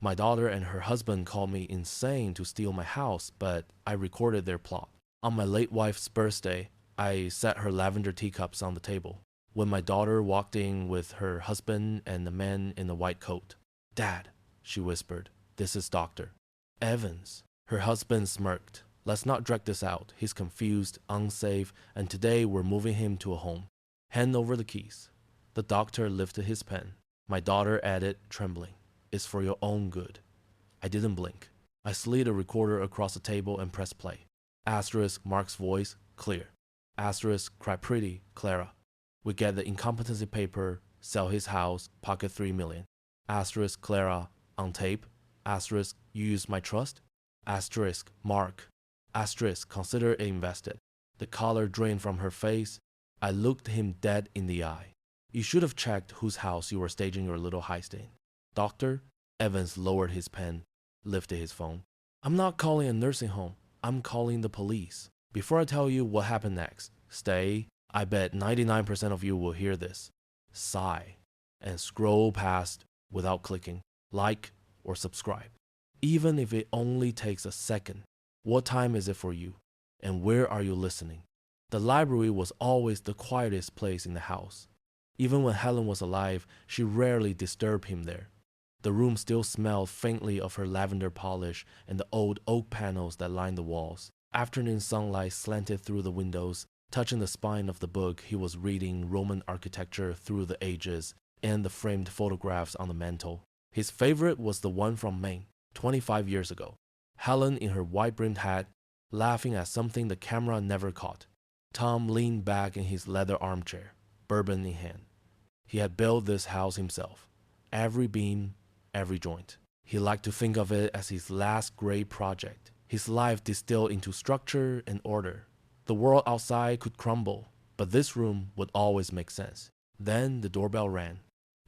My daughter and her husband called me insane to steal my house, but I recorded their plot. On my late wife's birthday, I set her lavender teacups on the table. When my daughter walked in with her husband and the man in the white coat. Dad, she whispered, this is Dr. Evans. Her husband smirked. Let's not drag this out. He's confused, unsafe, and today we're moving him to a home. Hand over the keys. The doctor lifted his pen. My daughter added, trembling. It's for your own good. I didn't blink. I slid a recorder across the table and pressed play. Asterisk, Mark's voice, clear. Asterisk, cry pretty, Clara. We get the incompetency paper, sell his house, pocket $3 million. Asterisk, Clara, on tape. Asterisk, you use my trust. Asterisk, Mark. Asterisk, consider it invested. The color drained from her face. I looked him dead in the eye. You should have checked whose house you were staging your little heist in. Doctor? Evans lowered his pen, lifted his phone. I'm not calling a nursing home. I'm calling the police. Before I tell you what happened next, stay. I bet 99% of you will hear this. Sigh. And scroll past without clicking like or subscribe. Even if it only takes a second. What time is it for you? And where are you listening? The library was always the quietest place in the house. Even when Helen was alive, she rarely disturbed him there. The room still smelled faintly of her lavender polish and the old oak panels that lined the walls. Afternoon sunlight slanted through the windows, touching the spine of the book he was reading, Roman architecture through the ages, and the framed photographs on the mantel. His favorite was the one from Maine, 25 years ago. Helen in her white-brimmed hat, laughing at something the camera never caught. Tom leaned back in his leather armchair, bourbon in hand. He had built this house himself. Every beam, every joint. He liked to think of it as his last great project. His life distilled into structure and order. The world outside could crumble, but this room would always make sense. Then the doorbell rang.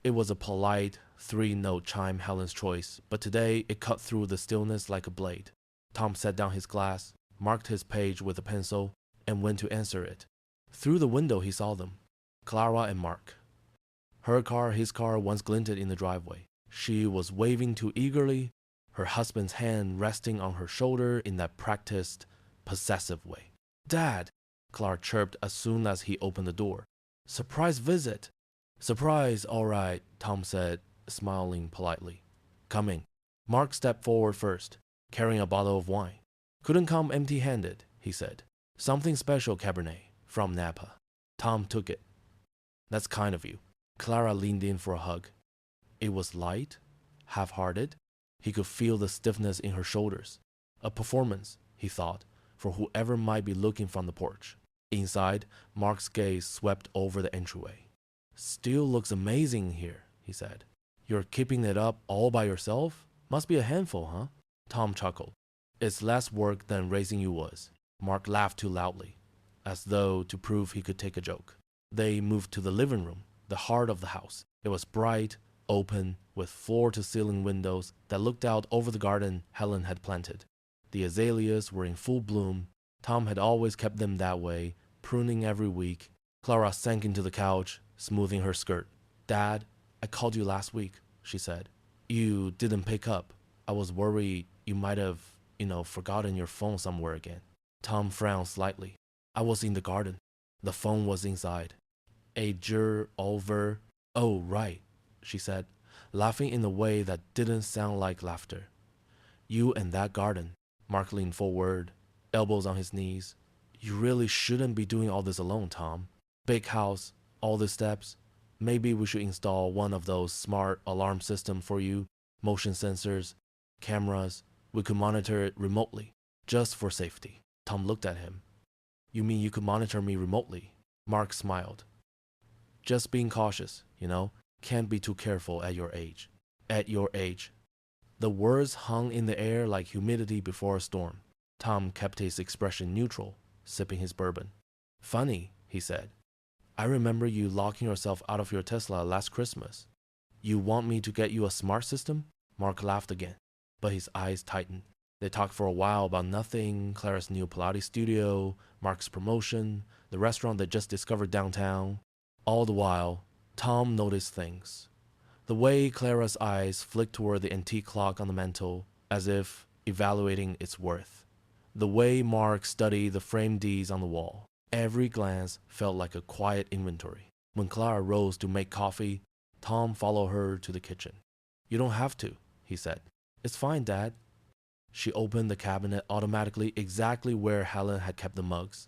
It was a polite, three-note chime, Helen's choice, but today it cut through the stillness like a blade. Tom set down his glass, marked his page with a pencil, and went to answer it. Through the window he saw them, Clara and Mark. Her car, his car, once glinted in the driveway. She was waving too eagerly, her husband's hand resting on her shoulder in that practiced, possessive way. Dad, Clara chirped as soon as he opened the door. Surprise visit. Surprise, all right, Tom said, smiling politely. Coming. Mark stepped forward first, carrying a bottle of wine. Couldn't come empty-handed, he said. Something special Cabernet, from Napa. Tom took it. That's kind of you. Clara leaned in for a hug. It was light, half-hearted. He could feel the stiffness in her shoulders. A performance, he thought, for whoever might be looking from the porch. Inside, Mark's gaze swept over the entryway. Still looks amazing here, he said. You're keeping it up all by yourself? Must be a handful, huh? Tom chuckled. It's less work than raising you was. Mark laughed too loudly, as though to prove he could take a joke. They moved to the living room, the heart of the house. It was bright, open, with floor-to-ceiling windows that looked out over the garden Helen had planted. The azaleas were in full bloom. Tom had always kept them that way, pruning every week. Clara sank into the couch, smoothing her skirt. Dad, I called you last week, she said. You didn't pick up. I was worried you might have, forgotten your phone somewhere again. Tom frowned slightly. I was in the garden. The phone was inside. Over. Oh, right, she said, laughing in a way that didn't sound like laughter. You and that garden. Mark leaned forward, elbows on his knees. You really shouldn't be doing all this alone, Tom. Big house, all the steps. Maybe we should install one of those smart alarm systems for you, motion sensors, cameras. We could monitor it remotely, just for safety. Tom looked at him. You mean you could monitor me remotely? Mark smiled. Just being cautious, Can't be too careful at your age. At your age. The words hung in the air like humidity before a storm. Tom kept his expression neutral, sipping his bourbon. Funny, he said. I remember you locking yourself out of your Tesla last Christmas. You want me to get you a smart system? Mark laughed again, but his eyes tightened. They talked for a while about nothing, Clara's new Pilates studio, Mark's promotion, the restaurant they just discovered downtown. All the while, Tom noticed things. The way Clara's eyes flicked toward the antique clock on the mantel, as if evaluating its worth. The way Mark studied the framed Ds on the wall. Every glance felt like a quiet inventory. When Clara rose to make coffee, Tom followed her to the kitchen. You don't have to, he said. It's fine, Dad. She opened the cabinet automatically exactly where Helen had kept the mugs.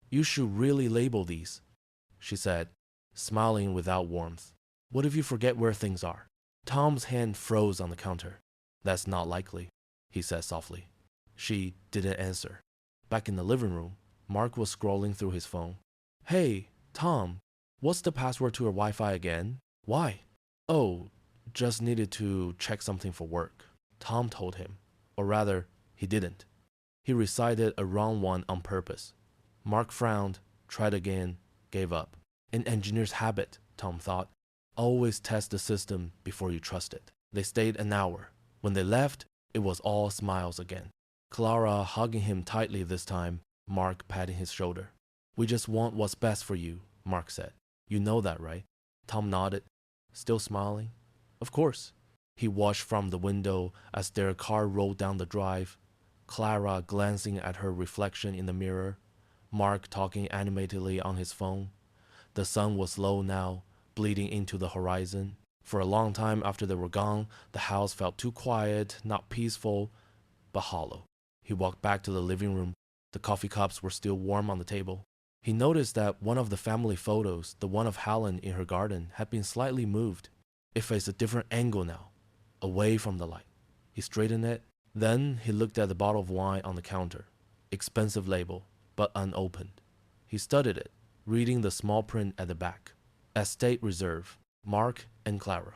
You should really label these, she said, smiling without warmth. What if you forget where things are? Tom's hand froze on the counter. That's not likely, he said softly. She didn't answer. Back in the living room, Mark was scrolling through his phone. Hey, Tom, what's the password to your Wi-Fi again? Why? Oh, just needed to check something for work. Tom told him. Or rather, he didn't. He recited a wrong one on purpose. Mark frowned, tried again, gave up. An engineer's habit, Tom thought. Always test the system before you trust it. They stayed an hour. When they left, it was all smiles again. Clara hugging him tightly this time, Mark patting his shoulder. We just want what's best for you, Mark said. You know that, right? Tom nodded, still smiling. Of course. He watched from the window as their car rolled down the drive, Clara glancing at her reflection in the mirror, Mark talking animatedly on his phone. The sun was low now, bleeding into the horizon. For a long time after they were gone, the house felt too quiet, not peaceful, but hollow. He walked back to the living room. The coffee cups were still warm on the table. He noticed that one of the family photos, the one of Helen in her garden, had been slightly moved. It faced a different angle now, away from the light. He straightened it. Then he looked at the bottle of wine on the counter. Expensive label, but unopened. He studied it, reading the small print at the back. Estate Reserve, Mark and Clara,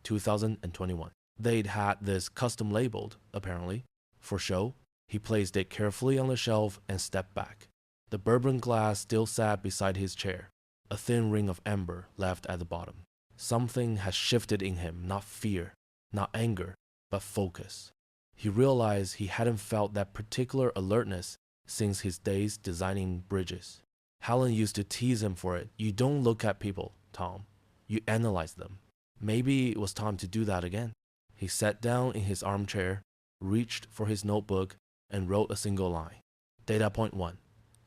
2021. They'd had this custom labeled, apparently, for show. He placed it carefully on the shelf and stepped back. The bourbon glass still sat beside his chair, a thin ring of amber left at the bottom. Something had shifted in him, not fear, not anger, but focus. He realized he hadn't felt that particular alertness since his days designing bridges. Helen used to tease him for it. You don't look at people, Tom. You analyze them. Maybe it was time to do that again. He sat down in his armchair, reached for his notebook, and wrote a single line. Data point 1.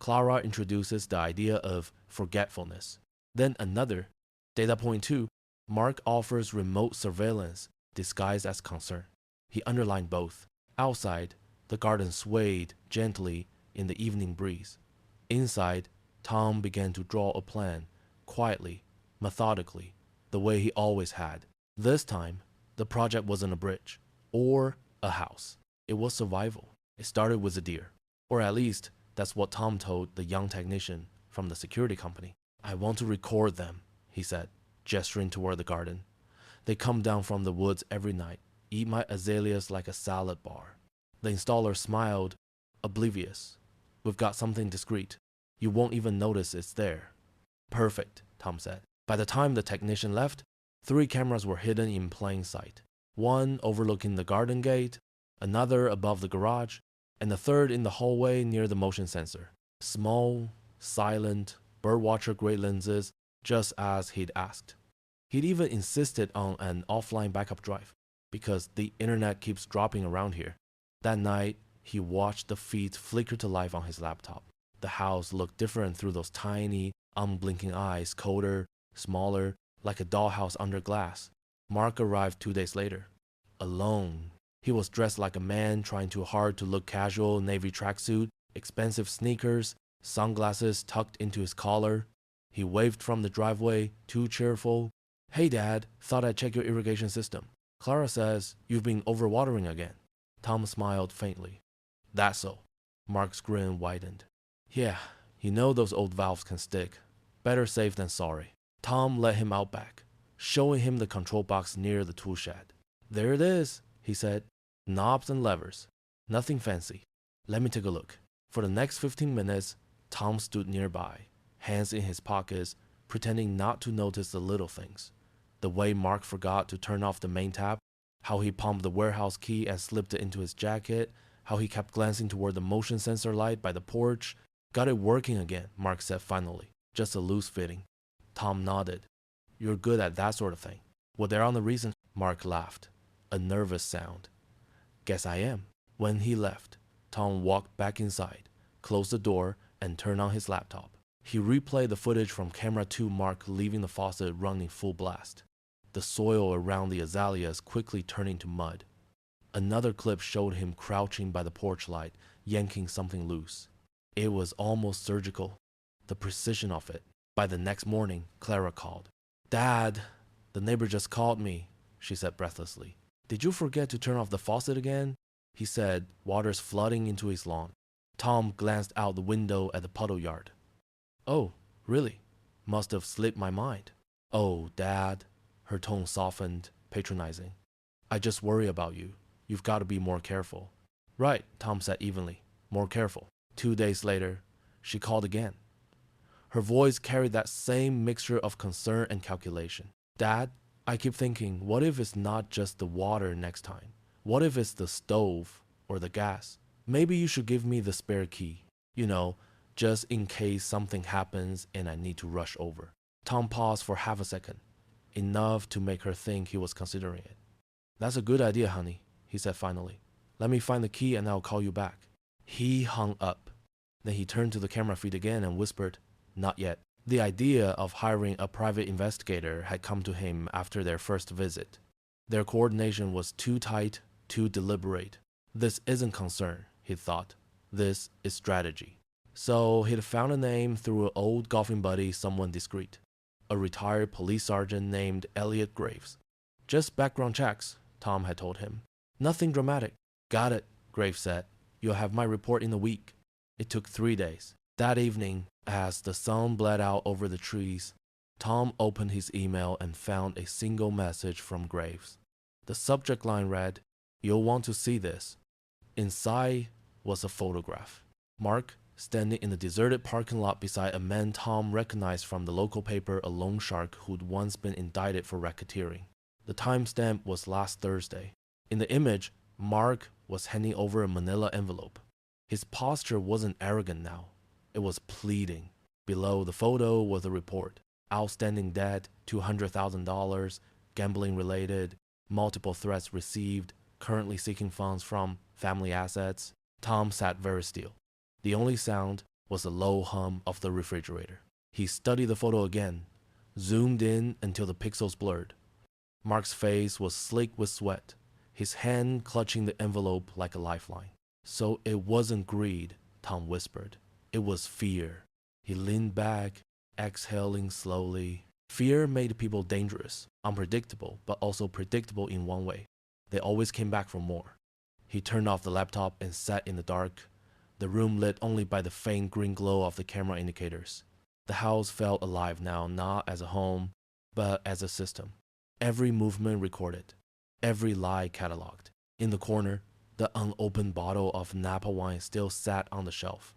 Clara introduces the idea of forgetfulness. Then another. Data point 2. Mark offers remote surveillance disguised as concern. He underlined both. Outside, the garden swayed gently in the evening breeze. Inside, Tom began to draw a plan, quietly, methodically, the way he always had. This time, the project wasn't a bridge or a house. It was survival. It started with a deer. Or at least, that's what Tom told the young technician from the security company. I want to record them, he said, gesturing toward the garden. They come down from the woods every night, eat my azaleas like a salad bar. The installer smiled, oblivious. We've got something discreet. You won't even notice it's there. Perfect, Tom said. By the time the technician left, 3 cameras were hidden in plain sight. One overlooking the garden gate, another above the garage, and a third in the hallway near the motion sensor. Small, silent, birdwatcher grade lenses, just as he'd asked. He'd even insisted on an offline backup drive, because the internet keeps dropping around here. That night, he watched the feeds flicker to life on his laptop. The house looked different through those tiny, unblinking eyes, colder, smaller, like a dollhouse under glass. Mark arrived 2 days later. Alone. He was dressed like a man trying too hard to look casual, navy tracksuit, expensive sneakers, sunglasses tucked into his collar. He waved from the driveway, too cheerful. Hey Dad, thought I'd check your irrigation system. Clara says you've been overwatering again. Tom smiled faintly. That's so. Mark's grin widened. Yeah, you know those old valves can stick. Better safe than sorry. Tom led him out back, showing him the control box near the tool shed. There it is, he said. Knobs and levers. Nothing fancy. Let me take a look. For the next 15 minutes, Tom stood nearby, hands in his pockets, pretending not to notice the little things. The way Mark forgot to turn off the main tap, how he pumped the warehouse key and slipped it into his jacket, how he kept glancing toward the motion sensor light by the porch. Got it working again, Mark said finally. Just a loose fitting. Tom nodded. You're good at that sort of thing. Well, there on the reason, Mark laughed. A nervous sound. Guess I am. When he left, Tom walked back inside, closed the door, and turned on his laptop. He replayed the footage from camera 2, Mark leaving the faucet running full blast. The soil around the azaleas quickly turning to mud. Another clip showed him crouching by the porch light, yanking something loose. It was almost surgical, the precision of it. By the next morning, Clara called. "Dad, the neighbor just called me," she said breathlessly. "Did you forget to turn off the faucet again?" He said, waters flooding into his lawn. Tom glanced out the window at the puddle yard. "Oh, really? Must have slipped my mind." "Oh, Dad," her tone softened, patronizing. "I just worry about you. You've got to be more careful." "Right," Tom said evenly. "More careful." 2 days later, she called again. Her voice carried that same mixture of concern and calculation. "Dad, I keep thinking, what if it's not just the water next time? What if it's the stove or the gas? Maybe you should give me the spare key. You know, just in case something happens and I need to rush over." Tom paused for half a second, enough to make her think he was considering it. "That's a good idea, honey," he said finally. "Let me find the key and I'll call you back." He hung up. Then he turned to the camera feed again and whispered, "Not yet." The idea of hiring a private investigator had come to him after their first visit. Their coordination was too tight, too deliberate. This isn't concern, he thought. This is strategy. So he'd found a name through an old golfing buddy, someone discreet. A retired police sergeant named Elliot Graves. "Just background checks," Tom had told him. "Nothing dramatic." "Got it," Graves said. "You'll have my report in a week." It took 3 days. That evening, as the sun bled out over the trees, Tom opened his email and found a single message from Graves. The subject line read, "You'll want to see this." Inside was a photograph. Mark, standing in the deserted parking lot beside a man Tom recognized from the local paper, a loan shark who'd once been indicted for racketeering. The timestamp was last Thursday. In the image, Mark was handing over a manila envelope. His posture wasn't arrogant now. It was pleading. Below the photo was a report. Outstanding debt, $200,000, gambling related, multiple threats received, currently seeking funds from family assets. Tom sat very still. The only sound was the low hum of the refrigerator. He studied the photo again, zoomed in until the pixels blurred. Mark's face was slick with sweat, his hand clutching the envelope like a lifeline. So it wasn't greed, Tom whispered. It was fear. He leaned back, exhaling slowly. Fear made people dangerous, unpredictable, but also predictable in one way. They always came back for more. He turned off the laptop and sat in the dark, the room lit only by the faint green glow of the camera indicators. The house felt alive now, not as a home, but as a system. Every movement recorded, every lie cataloged. In the corner, the unopened bottle of Napa wine still sat on the shelf.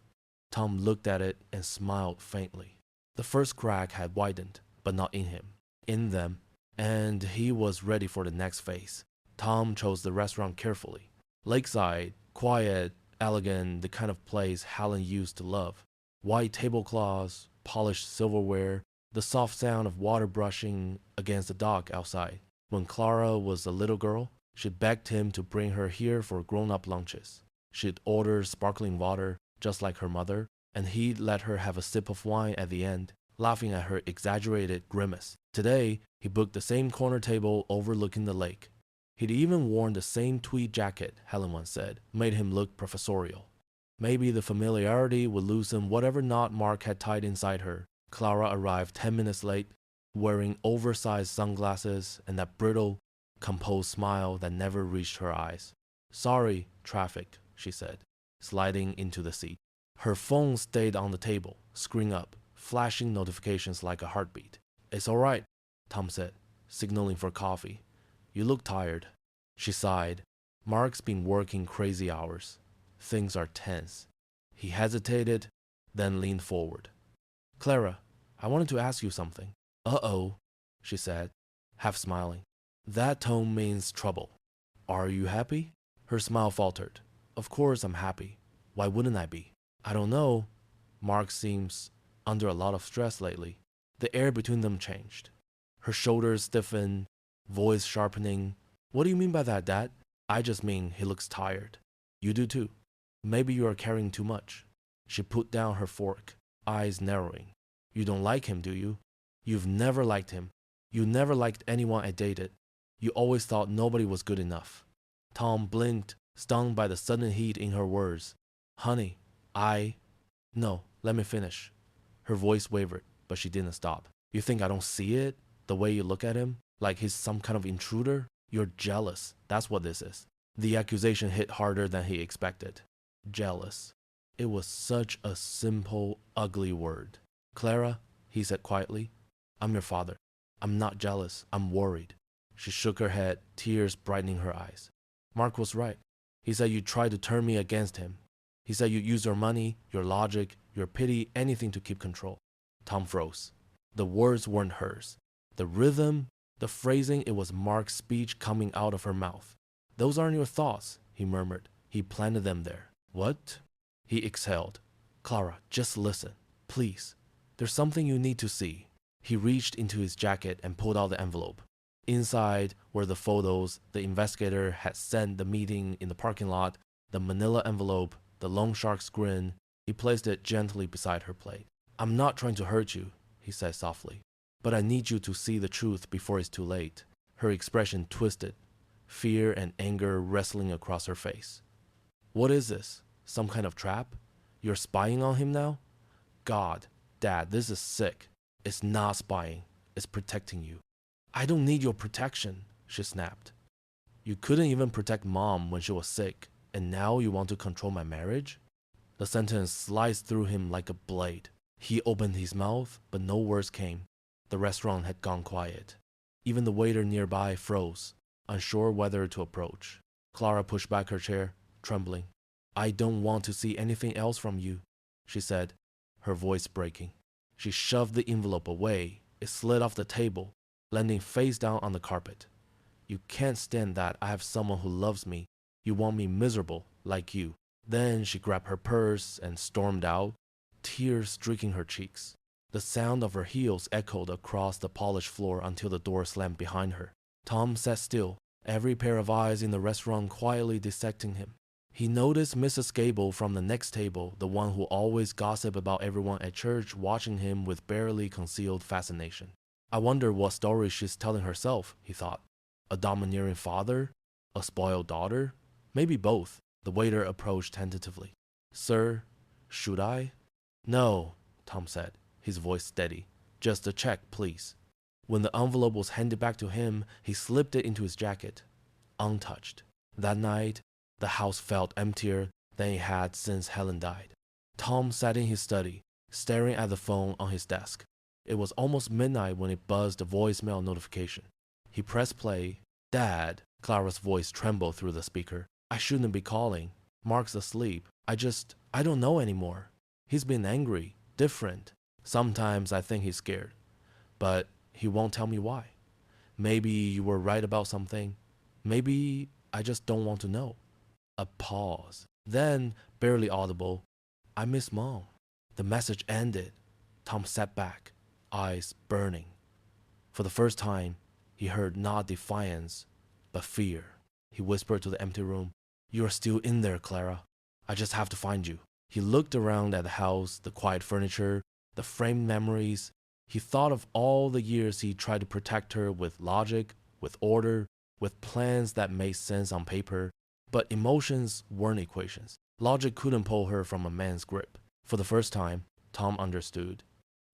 Tom looked at it and smiled faintly. The first crack had widened, but not in him, in them, and he was ready for the next phase. Tom chose the restaurant carefully. Lakeside, quiet, elegant, the kind of place Helen used to love. White tablecloths, polished silverware, the soft sound of water brushing against the dock outside. When Clara was a little girl, she begged him to bring her here for grown-up lunches. She'd order sparkling water, just like her mother, and he'd let her have a sip of wine at the end, laughing at her exaggerated grimace. Today, he booked the same corner table overlooking the lake. He'd even worn the same tweed jacket, Helen once said, made him look professorial. Maybe the familiarity would loosen whatever knot Mark had tied inside her. Clara arrived 10 minutes late, wearing oversized sunglasses and that brittle, composed smile that never reached her eyes. "Sorry, traffic," she said, sliding into the seat. Her phone stayed on the table, screen up, flashing notifications like a heartbeat. "It's all right," Tom said, signaling for coffee. "You look tired." She sighed. Mark's been working crazy hours. Things are tense. He hesitated, then leaned forward. "Clara, I wanted to ask you something." "Uh-oh," she said, half smiling. That tone means trouble. "Are you happy?" Her smile faltered. "Of course I'm happy. Why wouldn't I be?" "I don't know." Mark seems under a lot of stress lately. The air between them changed. Her shoulders stiffened, voice sharpening. What do you mean by that, Dad? I just mean he looks tired. You do too. Maybe you are carrying too much. She put down her fork, eyes narrowing. You don't like him, do you? You've never liked him. You never liked anyone I dated. You always thought nobody was good enough. Tom blinked, stung by the sudden heat in her words. Honey, No, let me finish. Her voice wavered, but she didn't stop. You think I don't see it? The way you look at him? Like he's some kind of intruder? You're jealous. That's what this is. The accusation hit harder than he expected. Jealous. It was such a simple, ugly word. Clara, he said quietly, I'm your father. I'm not jealous. I'm worried. She shook her head, tears brightening her eyes. Mark was right. He said you tried to turn me against him. He said you used your money, your logic, your pity, anything to keep control. Tom froze. The words weren't hers. The rhythm, the phrasing, it was Mark's speech coming out of her mouth. Those aren't your thoughts, he murmured. He planted them there. What? He exhaled. Clara, just listen. Please. There's something you need to see. He reached into his jacket and pulled out the envelope. Inside were the photos the investigator had sent the meeting in the parking lot, the manila envelope, the loan shark's grin. He placed it gently beside her plate. I'm not trying to hurt you, he said softly, but I need you to see the truth before it's too late. Her expression twisted, fear and anger wrestling across her face. What is this? Some kind of trap? You're spying on him now? God, Dad, this is sick. It's not spying. It's protecting you. I don't need your protection, she snapped. You couldn't even protect Mom when she was sick, and now you want to control my marriage? The sentence sliced through him like a blade. He opened his mouth, but no words came. The restaurant had gone quiet. Even the waiter nearby froze, unsure whether to approach. Clara pushed back her chair, trembling. I don't want to see anything else from you, she said, her voice breaking. She shoved the envelope away. It slid off the table, landing face down on the carpet. You can't stand that I have someone who loves me. You want me miserable, like you. Then she grabbed her purse and stormed out, tears streaking her cheeks. The sound of her heels echoed across the polished floor until the door slammed behind her. Tom sat still, every pair of eyes in the restaurant quietly dissecting him. He noticed Mrs. Gable from the next table, the one who always gossiped about everyone at church, watching him with barely concealed fascination. I wonder what story she's telling herself, he thought. A domineering father? A spoiled daughter? Maybe both. The waiter approached tentatively. Sir, should I? No, Tom said, his voice steady. Just a check, please. When the envelope was handed back to him, he slipped it into his jacket, untouched. That night, the house felt emptier than it had since Helen died. Tom sat in his study, staring at the phone on his desk. It was almost midnight when it buzzed a voicemail notification. He pressed play. Dad, Clara's voice trembled through the speaker. I shouldn't be calling. Mark's asleep. I don't know anymore. He's been angry, different. Sometimes I think he's scared, but he won't tell me why. Maybe you were right about something. Maybe I just don't want to know. A pause. Then, barely audible, I miss Mom. The message ended. Tom sat back, eyes burning. For the first time, he heard not defiance, but fear. He whispered to the empty room, You are still in there, Clara. I just have to find you. He looked around at the house, the quiet furniture, the framed memories. He thought of all the years he tried to protect her with logic, with order, with plans that made sense on paper. But emotions weren't equations. Logic couldn't pull her from a man's grip. For the first time, Tom understood.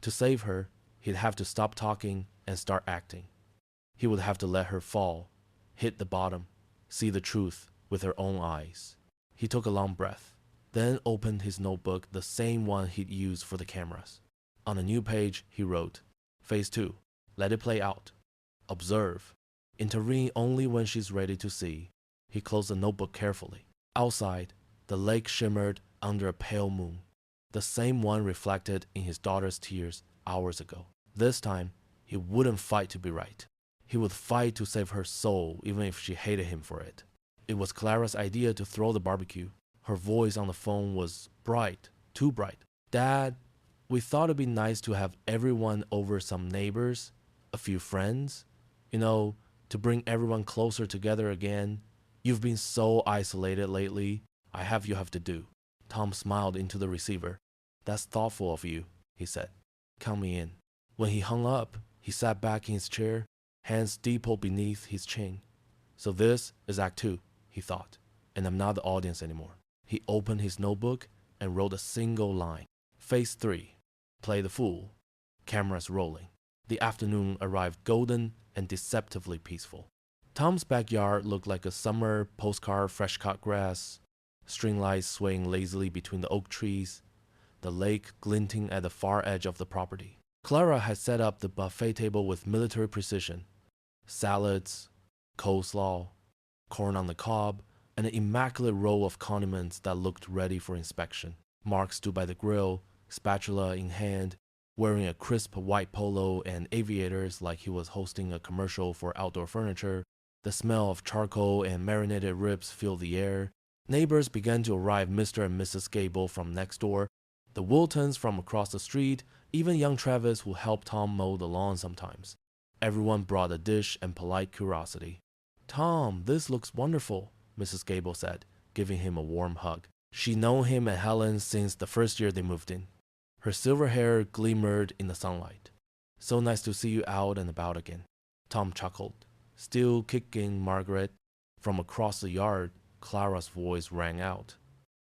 To save her, he'd have to stop talking and start acting. He would have to let her fall, hit the bottom, see the truth with her own eyes. He took a long breath, then opened his notebook, the same one he'd used for the cameras. On a new page, he wrote, Phase 2. Let it play out. Observe. Intervene only when she's ready to see. He closed the notebook carefully. Outside, the lake shimmered under a pale moon, the same one reflected in his daughter's tears hours ago. This time, he wouldn't fight to be right. He would fight to save her soul, even if she hated him for it. It was Clara's idea to throw the barbecue. Her voice on the phone was bright, too bright. Dad, we thought it'd be nice to have everyone over, some neighbors, a few friends, to bring everyone closer together again. You've been so isolated lately. I have to do. Tom smiled into the receiver. That's thoughtful of you, he said. Count me in. When he hung up, he sat back in his chair, hands steepled beneath his chin. So this is Act 2, he thought, and I'm not the audience anymore. He opened his notebook and wrote a single line. Phase 3. Play the fool. Cameras rolling. The afternoon arrived golden and deceptively peaceful. Tom's backyard looked like a summer postcard, fresh-cut grass, string lights swaying lazily between the oak trees, the lake glinting at the far edge of the property. Clara had set up the buffet table with military precision. Salads, coleslaw, corn on the cob, and an immaculate row of condiments that looked ready for inspection. Mark stood by the grill, spatula in hand, wearing a crisp white polo and aviators like he was hosting a commercial for outdoor furniture. The smell of charcoal and marinated ribs filled the air. Neighbors began to arrive, Mr. and Mrs. Gable from next door, the Wiltons from across the street, even young Travis who helped Tom mow the lawn sometimes. Everyone brought a dish and polite curiosity. Tom, this looks wonderful, Mrs. Gable said, giving him a warm hug. She'd known him and Helen since the first year they moved in. Her silver hair glimmered in the sunlight. So nice to see you out and about again. Tom chuckled. Still kicking, Margaret? From across the yard, Clara's voice rang out.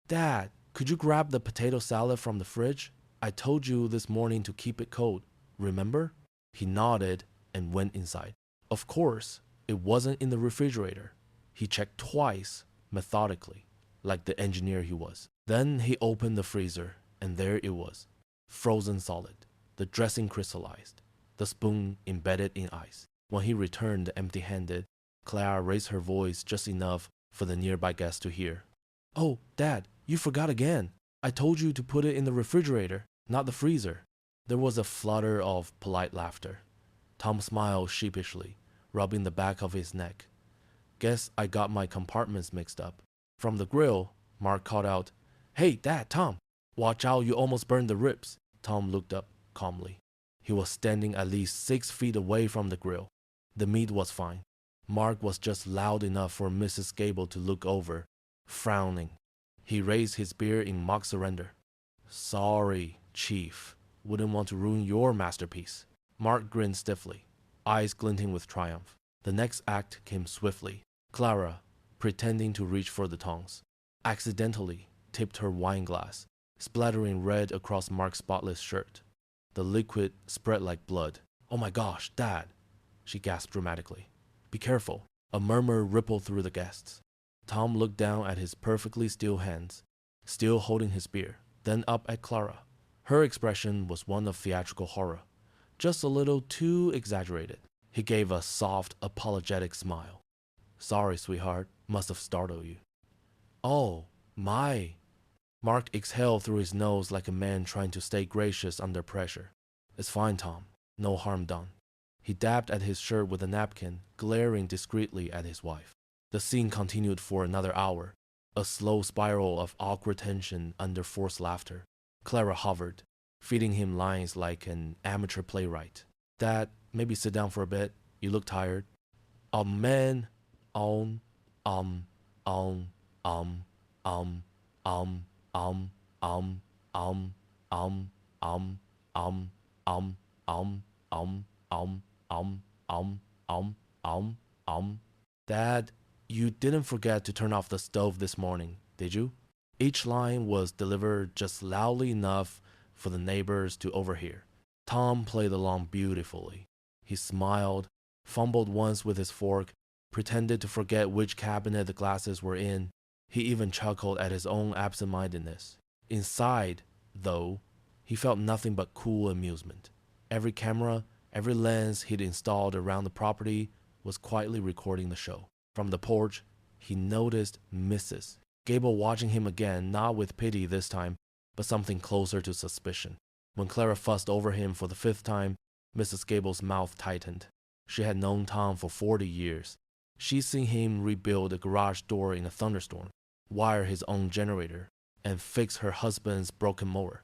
Dad, could you grab the potato salad from the fridge? I told you this morning to keep it cold, remember? He nodded and went inside. Of course, it wasn't in the refrigerator. He checked twice, methodically, like the engineer he was. Then he opened the freezer, and there it was, frozen solid, the dressing crystallized, the spoon embedded in ice. When he returned empty-handed, Clara raised her voice just enough for the nearby guests to hear. Oh, Dad, you forgot again. I told you to put it in the refrigerator, not the freezer. There was a flutter of polite laughter. Tom smiled sheepishly, rubbing the back of his neck. Guess I got my compartments mixed up. From the grill, Mark called out, Hey, Dad, Tom, watch out, you almost burned the ribs. Tom looked up calmly. He was standing at least 6 feet away from the grill. The meat was fine. Mark was just loud enough for Mrs. Gable to look over, frowning. He raised his beer in mock surrender. Sorry, Chief. Wouldn't want to ruin your masterpiece. Mark grinned stiffly, eyes glinting with triumph. The next act came swiftly. Clara, pretending to reach for the tongs, accidentally tipped her wine glass, splattering red across Mark's spotless shirt. The liquid spread like blood. Oh my gosh, Dad, she gasped dramatically. Be careful. A murmur rippled through the guests. Tom looked down at his perfectly still hands, still holding his beer, then up at Clara. Her expression was one of theatrical horror, just a little too exaggerated. He gave a soft, apologetic smile. Sorry, sweetheart, must have startled you. Oh, my. Mark exhaled through his nose like a man trying to stay gracious under pressure. It's fine, Tom. No harm done. He dabbed at his shirt with a napkin, glaring discreetly at his wife. The scene continued for another hour, a slow spiral of awkward tension under forced laughter. Clara hovered, feeding him lines like an amateur playwright. Dad, maybe sit down for a bit. You look tired. Oh man. Um, um, um, um, um, um, um, um, um, um, um, um, um, Dad, you didn't forget to turn off the stove this morning, did you? Each line was delivered just loudly enough for the neighbors to overhear. Tom played along beautifully. He smiled, fumbled once with his fork, pretended to forget which cabinet the glasses were in. He even chuckled at his own absent-mindedness. Inside, though, he felt nothing but cool amusement. Every camera, every lens he'd installed around the property was quietly recording the show. From the porch, he noticed Mrs. Gable watching him again, not with pity this time, but something closer to suspicion. When Clara fussed over him for the 5th time, Mrs. Gable's mouth tightened. She had known Tom for 40 years. She'd seen him rebuild a garage door in a thunderstorm, wire his own generator, and fix her husband's broken mower.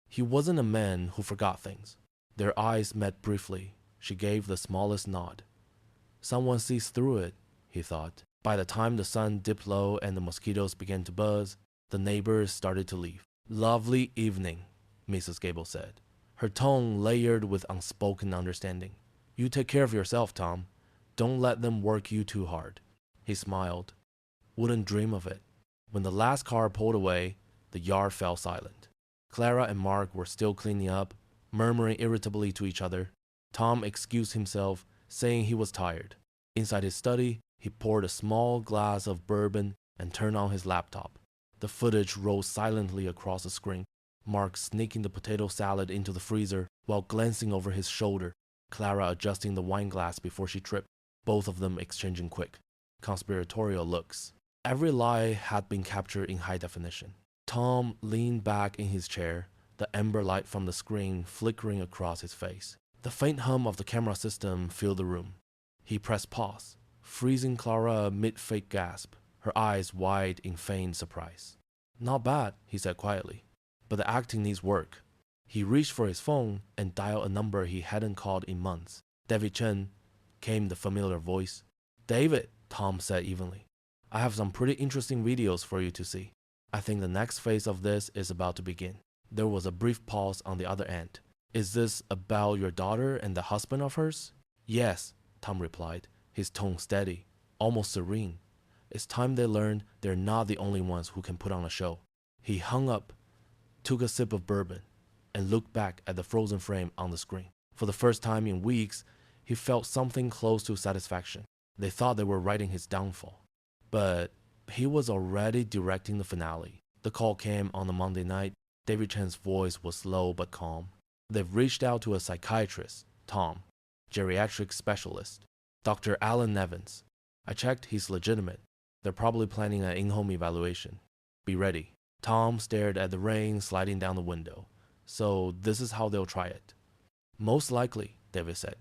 He wasn't a man who forgot things. Their eyes met briefly. She gave the smallest nod. Someone sees through it, he thought. By the time the sun dipped low and the mosquitoes began to buzz, the neighbors started to leave. Lovely evening, Mrs. Gable said, her tone layered with unspoken understanding. You take care of yourself, Tom. Don't let them work you too hard. He smiled. Wouldn't dream of it. When the last car pulled away, the yard fell silent. Clara and Mark were still cleaning up, murmuring irritably to each other. Tom excused himself, saying he was tired. Inside his study, he poured a small glass of bourbon and turned on his laptop. The footage rolled silently across the screen. Mark sneaking the potato salad into the freezer while glancing over his shoulder. Clara adjusting the wine glass before she tripped, both of them exchanging quick, conspiratorial looks. Every lie had been captured in high definition. Tom leaned back in his chair, the amber light from the screen flickering across his face. The faint hum of the camera system filled the room. He pressed pause, freezing Clara mid-fake gasp, her eyes wide in feigned surprise. Not bad, he said quietly, but the acting needs work. He reached for his phone and dialed a number he hadn't called in months. David Chen, came the familiar voice. David, Tom said evenly. I have some pretty interesting videos for you to see. I think the next phase of this is about to begin. There was a brief pause on the other end. Is this about your daughter and the husband of hers? Yes, Tom replied, his tone steady, almost serene. It's time they learned they're not the only ones who can put on a show. He hung up, took a sip of bourbon, and looked back at the frozen frame on the screen. For the first time in weeks, he felt something close to satisfaction. They thought they were writing his downfall. But he was already directing the finale. The call came on a Monday night. David Chen's voice was low but calm. They've reached out to a psychiatrist, Tom, geriatric specialist, Dr. Alan Evans. I checked, he's legitimate. They're probably planning an in-home evaluation. Be ready. Tom stared at the rain sliding down the window. So this is how they'll try it. Most likely, David said.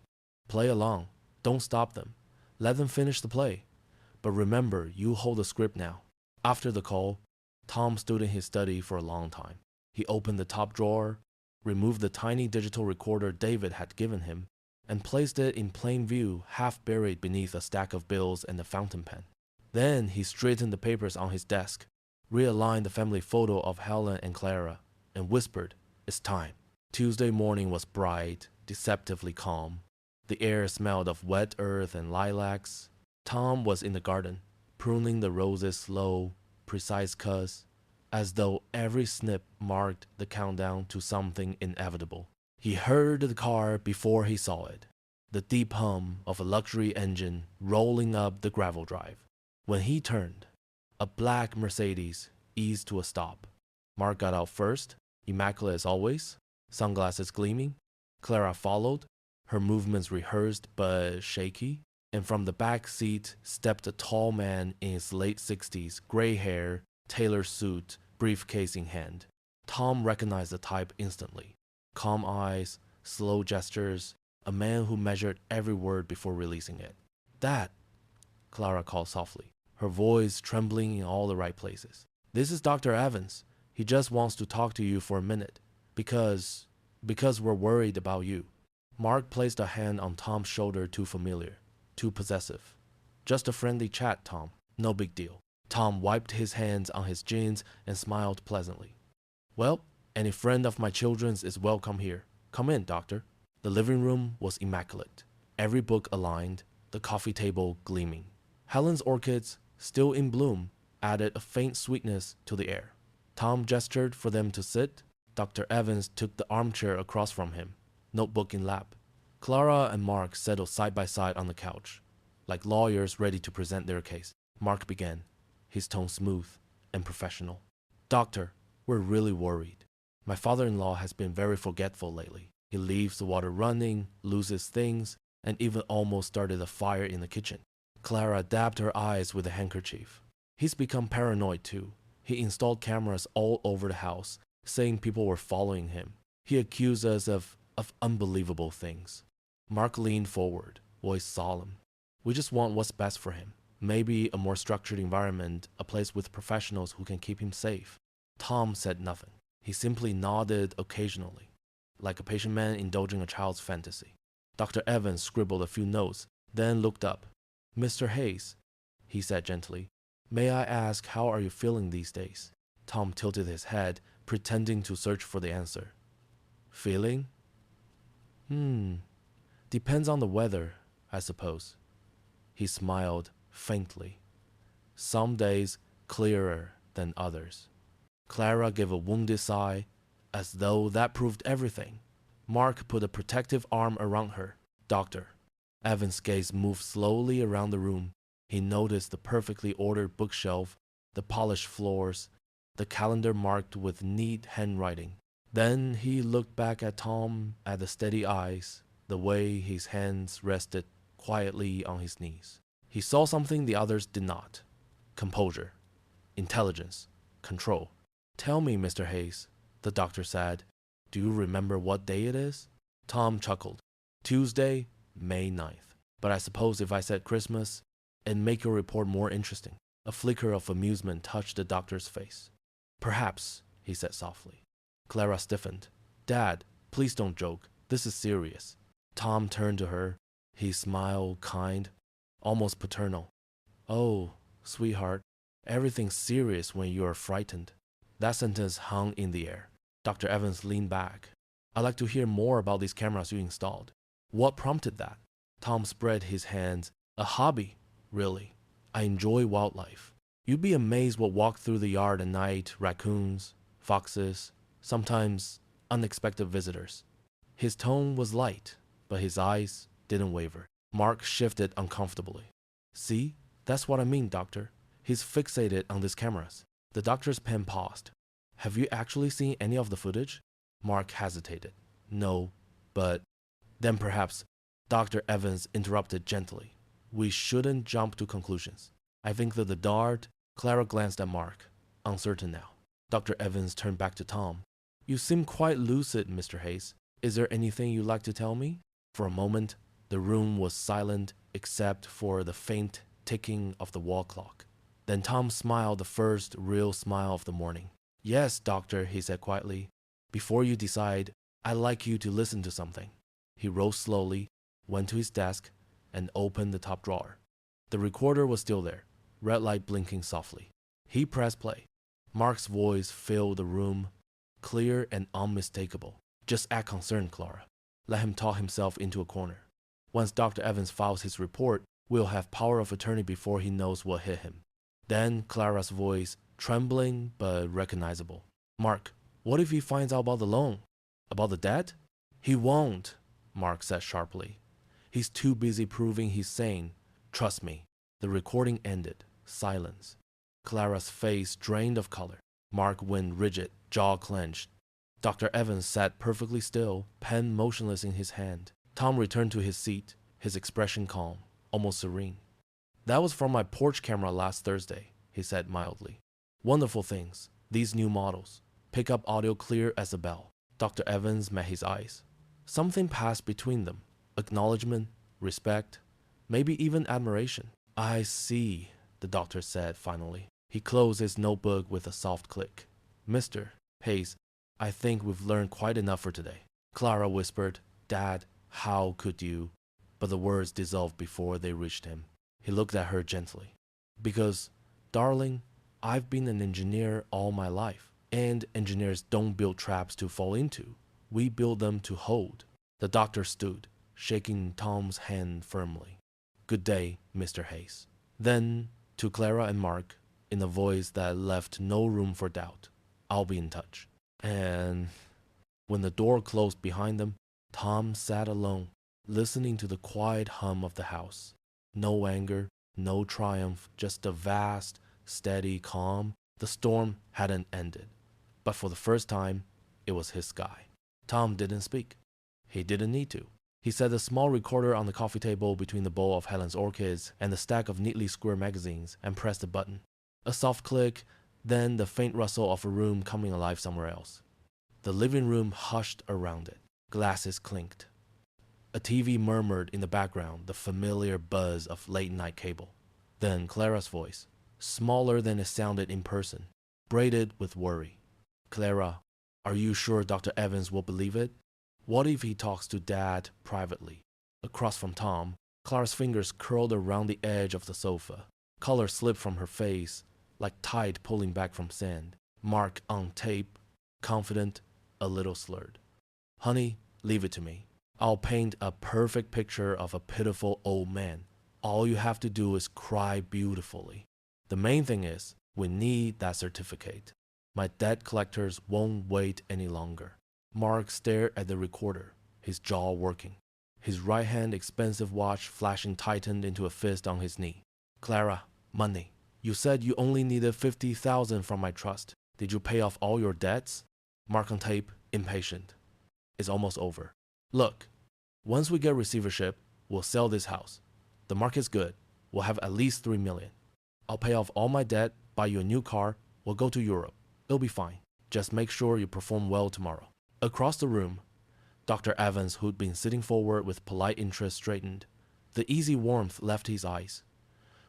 Play along. Don't stop them. Let them finish the play. But remember, you hold the script now. After the call, Tom stood in his study for a long time. He opened the top drawer, removed the tiny digital recorder David had given him, and placed it in plain view, half buried beneath a stack of bills and a fountain pen. Then he straightened the papers on his desk, realigned the family photo of Helen and Clara, and whispered, It's time. Tuesday morning was bright, deceptively calm. The air smelled of wet earth and lilacs. Tom was in the garden, pruning the roses slow, precise cuts, as though every snip marked the countdown to something inevitable. He heard the car before he saw it, the deep hum of a luxury engine rolling up the gravel drive. When he turned, a black Mercedes eased to a stop. Mark got out first, immaculate as always, sunglasses gleaming. Clara followed, her movements rehearsed but shaky. And from the back seat stepped a tall man in his late 60s, gray hair, tailored suit, briefcase in hand. Tom recognized the type instantly. Calm eyes, slow gestures, a man who measured every word before releasing it. Dad, Clara called softly, her voice trembling in all the right places. This is Dr. Evans. He just wants to talk to you for a minute. Because we're worried about you. Mark placed a hand on Tom's shoulder, too familiar. Too possessive. Just a friendly chat, Tom. No big deal. Tom wiped his hands on his jeans and smiled pleasantly. Well, any friend of my children's is welcome here. Come in, doctor. The living room was immaculate. Every book aligned, the coffee table gleaming. Helen's orchids, still in bloom, added a faint sweetness to the air. Tom gestured for them to sit. Dr. Evans took the armchair across from him, notebook in lap. Clara and Mark settled side by side on the couch, like lawyers ready to present their case. Mark began, his tone smooth and professional. Doctor, we're really worried. My father-in-law has been very forgetful lately. He leaves the water running, loses things, and even almost started a fire in the kitchen. Clara dabbed her eyes with a handkerchief. He's become paranoid too. He installed cameras all over the house, saying people were following him. He accused us of unbelievable things. Mark leaned forward, voice solemn. We just want what's best for him. Maybe a more structured environment, a place with professionals who can keep him safe. Tom said nothing. He simply nodded occasionally, like a patient man indulging a child's fantasy. Dr. Evans scribbled a few notes, then looked up. Mr. Hayes, he said gently, may I ask how are you feeling these days? Tom tilted his head, pretending to search for the answer. Feeling? Depends on the weather, I suppose. He smiled faintly. Some days clearer than others. Clara gave a wounded sigh, as though that proved everything. Mark put a protective arm around her. Doctor. Evan's gaze moved slowly around the room. He noticed the perfectly ordered bookshelf, the polished floors, the calendar marked with neat handwriting. Then he looked back at Tom, at the steady eyes, the way his hands rested quietly on his knees. He saw something the others did not. Composure, intelligence, control. Tell me, Mr. Hayes, the doctor said. Do you remember what day it is? Tom chuckled. Tuesday, May 9th. But I suppose if I said Christmas, it'd make your report more interesting. A flicker of amusement touched the doctor's face. Perhaps, he said softly. Clara stiffened. Dad, please don't joke. This is serious. Tom turned to her. He smiled kind, almost paternal. Oh, sweetheart, everything's serious when you are frightened. That sentence hung in the air. Dr. Evans leaned back. I'd like to hear more about these cameras you installed. What prompted that? Tom spread his hands. A hobby, really. I enjoy wildlife. You'd be amazed what walk through the yard at night, raccoons, foxes, sometimes unexpected visitors. His tone was light, but his eyes didn't waver. Mark shifted uncomfortably. See, that's what I mean, doctor. He's fixated on these cameras. The doctor's pen paused. Have you actually seen any of the footage? Mark hesitated. No, but then perhaps Dr. Evans interrupted gently. We shouldn't jump to conclusions. I think that the dart. Clara glanced at Mark, uncertain now. Dr. Evans turned back to Tom. You seem quite lucid, Mr. Hayes. Is there anything you'd like to tell me? For a moment, the room was silent except for the faint ticking of the wall clock. Then Tom smiled, the first real smile of the morning. Yes, doctor, he said quietly. Before you decide, I'd like you to listen to something. He rose slowly, went to his desk, and opened the top drawer. The recorder was still there, red light blinking softly. He pressed play. Mark's voice filled the room, clear and unmistakable. Just act concerned, Clara. Let him talk himself into a corner. Once Dr. Evans files his report, we'll have power of attorney before he knows what hit him. Then Clara's voice, trembling but recognizable. Mark, what if he finds out about the loan? About the debt? He won't, Mark said sharply. He's too busy proving he's sane. Trust me. The recording ended. Silence. Clara's face drained of color. Mark went rigid, jaw clenched. Dr. Evans sat perfectly still, pen motionless in his hand. Tom returned to his seat, his expression calm, almost serene. That was from my porch camera last Thursday, he said mildly. Wonderful things, these new models. Pick up audio clear as a bell. Dr. Evans met his eyes. Something passed between them. Acknowledgement, respect, maybe even admiration. I see, the doctor said finally. He closed his notebook with a soft click. Mr. Hayes, I think we've learned quite enough for today. Clara whispered, Dad, how could you? But the words dissolved before they reached him. He looked at her gently. Because, darling, I've been an engineer all my life, and engineers don't build traps to fall into. We build them to hold. The doctor stood, shaking Tom's hand firmly. Good day, Mr. Hayes. Then, to Clara and Mark, in a voice that left no room for doubt, I'll be in touch. And when the door closed behind them, Tom sat alone, listening to the quiet hum of the house. No anger, no triumph, just a vast, steady calm. The storm hadn't ended, but for the first time, it was his sky. Tom didn't speak. He didn't need to. He set the small recorder on the coffee table between the bowl of Helen's orchids and the stack of neatly square magazines and pressed a button. A soft click, then the faint rustle of a room coming alive somewhere else. The living room hushed around it. Glasses clinked. A TV murmured in the background, the familiar buzz of late-night cable. Then Clara's voice, smaller than it sounded in person, braided with worry. Clara, are you sure Dr. Evans will believe it? What if he talks to Dad privately? Across from Tom, Clara's fingers curled around the edge of the sofa. Color slipped from her face, like tide pulling back from sand. Mark on tape, confident, a little slurred. Honey, leave it to me. I'll paint a perfect picture of a pitiful old man. All you have to do is cry beautifully. The main thing is, we need that certificate. My debt collectors won't wait any longer. Mark stared at the recorder, his jaw working. His right hand expensive watch flashing tightened into a fist on his knee. Clara, money. You said you only needed $50,000 from my trust. Did you pay off all your debts? Mark on tape, impatient. It's almost over. Look, once we get receivership, we'll sell this house. The market's good. We'll have at least $3 million. I'll pay off all my debt, buy you a new car. We'll go to Europe. It'll be fine. Just make sure you perform well tomorrow. Across the room, Dr. Evans, who'd been sitting forward with polite interest, straightened. The easy warmth left his eyes.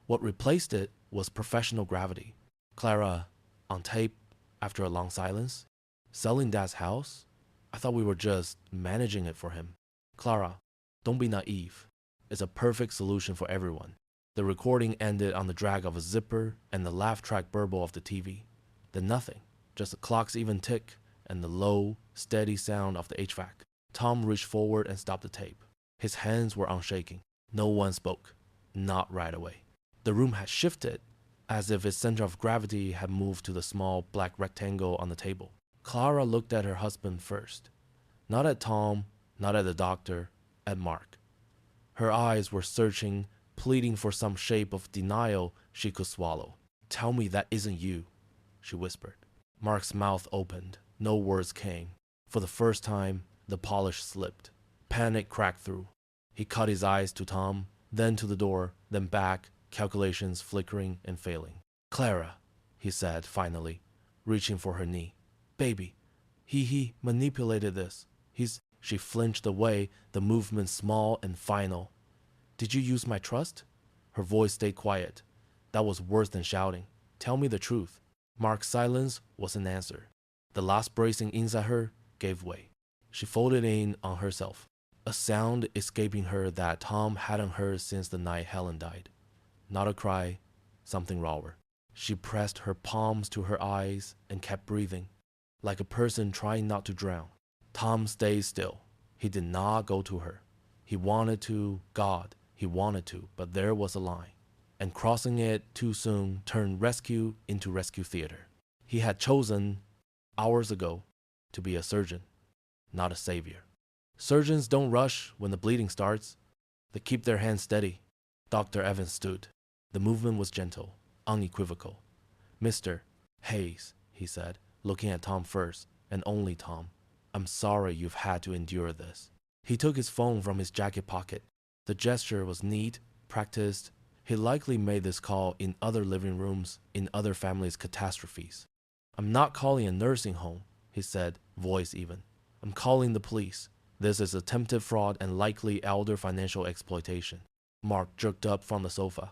What replaced it was professional gravity. Clara, on tape, after a long silence, selling Dad's house? I thought we were just managing it for him. Clara, don't be naive. It's a perfect solution for everyone. The recording ended on the drag of a zipper and the laugh track burble of the TV. Then nothing, just the clock's even tick and the low, steady sound of the HVAC. Tom reached forward and stopped the tape. His hands were unshaking. No one spoke. Not right away. The room had shifted, as if its center of gravity had moved to the small black rectangle on the table. Clara looked at her husband first. Not at Tom, not at the doctor, at Mark. Her eyes were searching, pleading for some shape of denial she could swallow. Tell me that isn't you, she whispered. Mark's mouth opened. No words came. For the first time, the polish slipped. Panic cracked through. He cut his eyes to Tom, then to the door, then back, calculations flickering and failing. Clara, he said finally, reaching for her knee. Baby, he manipulated this. She flinched away, the movement small and final. Did you use my trust? Her voice stayed quiet. That was worse than shouting. Tell me the truth. Mark's silence was an answer. The last bracing inside her gave way. She folded in on herself, a sound escaping her that Tom hadn't heard since the night Helen died. Not a cry, something rawer. She pressed her palms to her eyes and kept breathing, like a person trying not to drown. Tom stayed still. He did not go to her. He wanted to, God, he wanted to, but there was a line. And crossing it too soon turned rescue into rescue theater. He had chosen, hours ago, to be a surgeon, not a savior. Surgeons don't rush when the bleeding starts. They keep their hands steady. Dr. Evans stood. The movement was gentle, unequivocal. Mr. Hayes, he said, looking at Tom first, and only Tom. I'm sorry you've had to endure this. He took his phone from his jacket pocket. The gesture was neat, practiced. He likely made this call in other living rooms, in other families' catastrophes. I'm not calling a nursing home, he said, voice even. I'm calling the police. This is attempted fraud and likely elder financial exploitation. Mark jerked up from the sofa.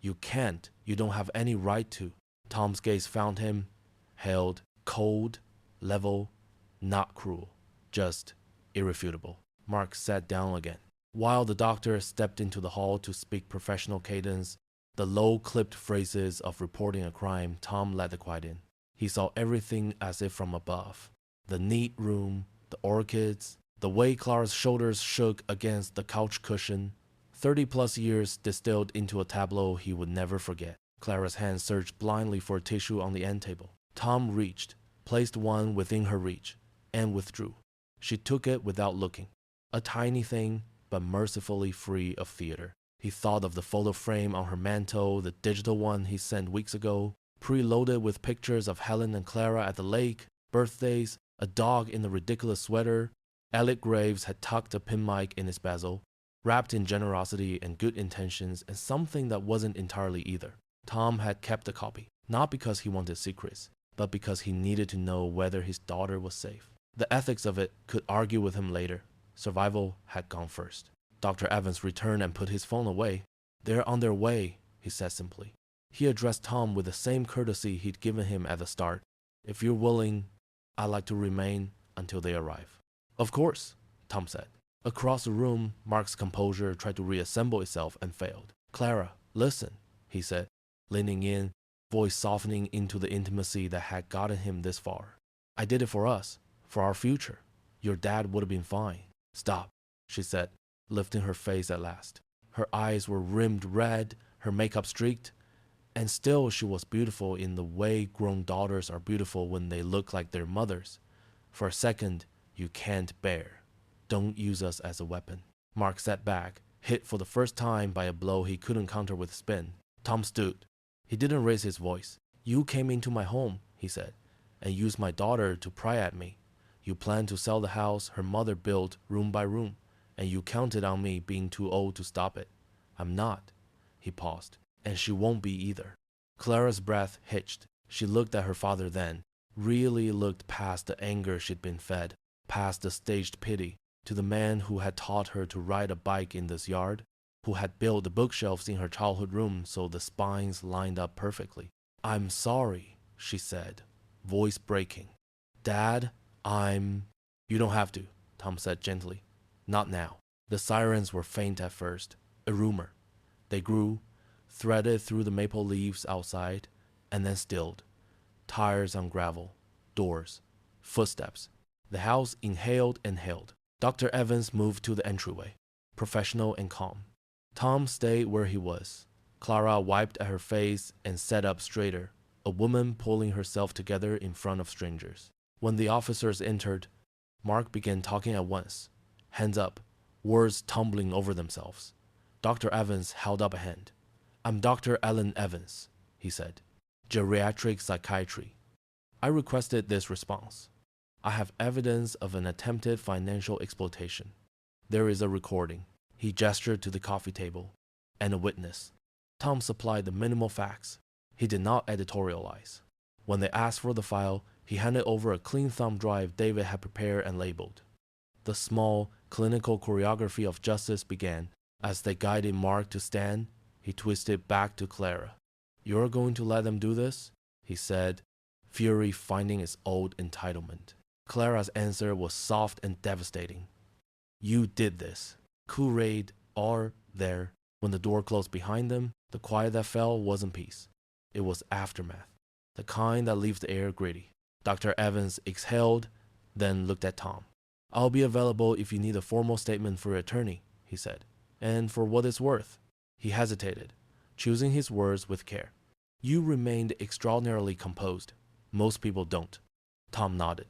You can't. You don't have any right to. Tom's gaze found him, held, cold, level, not cruel, just irrefutable. Mark sat down again. While the doctor stepped into the hall to speak professional cadence, the low-clipped phrases of reporting a crime, Tom let the quiet in. He saw everything as if from above. The neat room, the orchids, the way Clara's shoulders shook against the couch cushion. 30-plus years distilled into a tableau he would never forget. Clara's hand searched blindly for a tissue on the end table. Tom reached, placed one within her reach, and withdrew. She took it without looking. A tiny thing, but mercifully free of theater. He thought of the photo frame on her mantel, the digital one he sent weeks ago, preloaded with pictures of Helen and Clara at the lake, birthdays, a dog in a ridiculous sweater. Alec Graves had tucked a pin mic in his bezel, wrapped in generosity and good intentions, and something that wasn't entirely either. Tom had kept a copy, not because he wanted secrets, but because he needed to know whether his daughter was safe. The ethics of it could argue with him later. Survival had gone first. Dr. Evans returned and put his phone away. They're on their way, he said simply. He addressed Tom with the same courtesy he'd given him at the start. If you're willing, I'd like to remain until they arrive. Of course, Tom said. Across the room, Mark's composure tried to reassemble itself and failed. Clara, listen, he said, leaning in, voice softening into the intimacy that had gotten him this far. I did it for us, for our future. Your dad would have been fine. Stop, she said, lifting her face at last. Her eyes were rimmed red, her makeup streaked, and still she was beautiful in the way grown daughters are beautiful when they look like their mothers. For a second, you can't bear. Don't use us as a weapon. Mark sat back, hit for the first time by a blow he couldn't counter with spin. Tom stood. He didn't raise his voice. You came into my home, he said, and used my daughter to pry at me. You planned to sell the house her mother built room by room, and you counted on me being too old to stop it. I'm not. He paused. And she won't be either. Clara's breath hitched. She looked at her father then, really looked past the anger she'd been fed, past the staged pity, to the man who had taught her to ride a bike in this yard, who had built the bookshelves in her childhood room so the spines lined up perfectly. I'm sorry, she said, voice breaking. Dad, You don't have to, Tom said gently. Not now. The sirens were faint at first, a rumor. They grew, threaded through the maple leaves outside, and then stilled. Tires on gravel, doors, footsteps. The house inhaled and hailed. Dr. Evans moved to the entryway, professional and calm. Tom stayed where he was. Clara wiped at her face and sat up straighter, a woman pulling herself together in front of strangers. When the officers entered, Mark began talking at once, hands up, words tumbling over themselves. Dr. Evans held up a hand. I'm Dr. Alan Evans, he said, geriatric psychiatry. I requested this response. I have evidence of an attempted financial exploitation. There is a recording. He gestured to the coffee table, and a witness. Tom supplied the minimal facts. He did not editorialize. When they asked for the file, he handed over a clean thumb drive David had prepared and labeled. The small, clinical choreography of justice began. As they guided Mark to stand, he twisted back to Clara. You're going to let them do this? He said, fury finding its old entitlement. Clara's answer was soft and devastating. You did this. Courade, or there. When the door closed behind them, the quiet that fell wasn't peace. It was aftermath, the kind that leaves the air gritty. Dr. Evans exhaled, then looked at Tom. I'll be available if you need a formal statement for your attorney, he said. And for what it's worth. He hesitated, choosing his words with care. You remained extraordinarily composed. Most people don't. Tom nodded.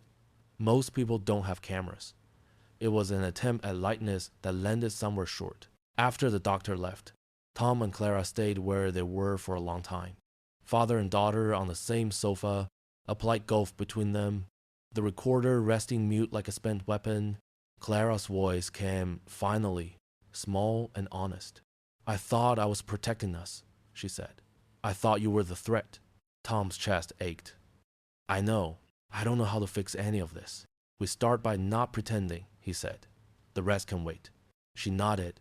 Most people don't have cameras. It was an attempt at lightness that landed somewhere short. After the doctor left, Tom and Clara stayed where they were for a long time. Father and daughter on the same sofa, a polite gulf between them, the recorder resting mute like a spent weapon. Clara's voice came, finally, small and honest. I thought I was protecting us, she said. I thought you were the threat. Tom's chest ached. I know. I don't know how to fix any of this. We start by not pretending, he said. The rest can wait. She nodded,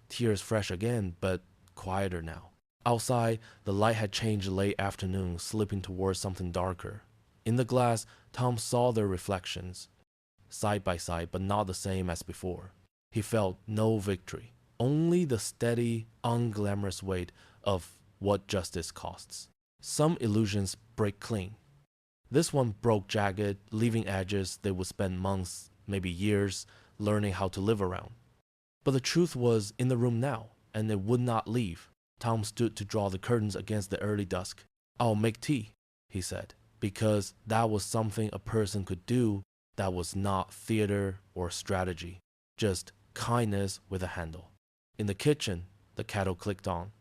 tears fresh again, but quieter now. Outside, the light had changed late afternoon, slipping towards something darker. In the glass, Tom saw their reflections, side by side, but not the same as before. He felt no victory, only the steady, unglamorous weight of what justice costs. Some illusions break clean. This one broke jagged, leaving edges they would spend months, maybe years, learning how to live around. But the truth was in the room now, and it would not leave. Tom stood to draw the curtains against the early dusk. I'll make tea, he said, because that was something a person could do that was not theater or strategy, just kindness with a handle. In the kitchen, the kettle clicked on.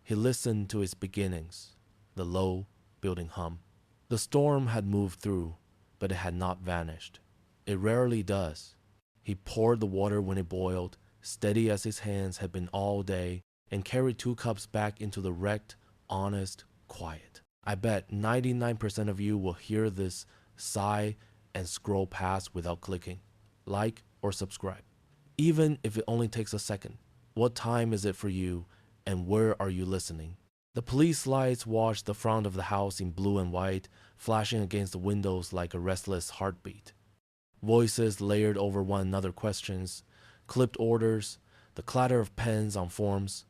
He listened to its beginnings, the low, building hum. The storm had moved through, but it had not vanished. It rarely does. He poured the water when it boiled, steady as his hands had been all day, and carried 2 cups back into the wrecked, honest quiet. I bet 99% of you will hear this, sigh, and scroll past without clicking like or subscribe. Even if it only takes a second. What time is it for you, and where are you listening? The police lights washed the front of the house in blue and white, flashing against the windows like a restless heartbeat. Voices layered over one another questions. clipped orders, the clatter of pens on forms.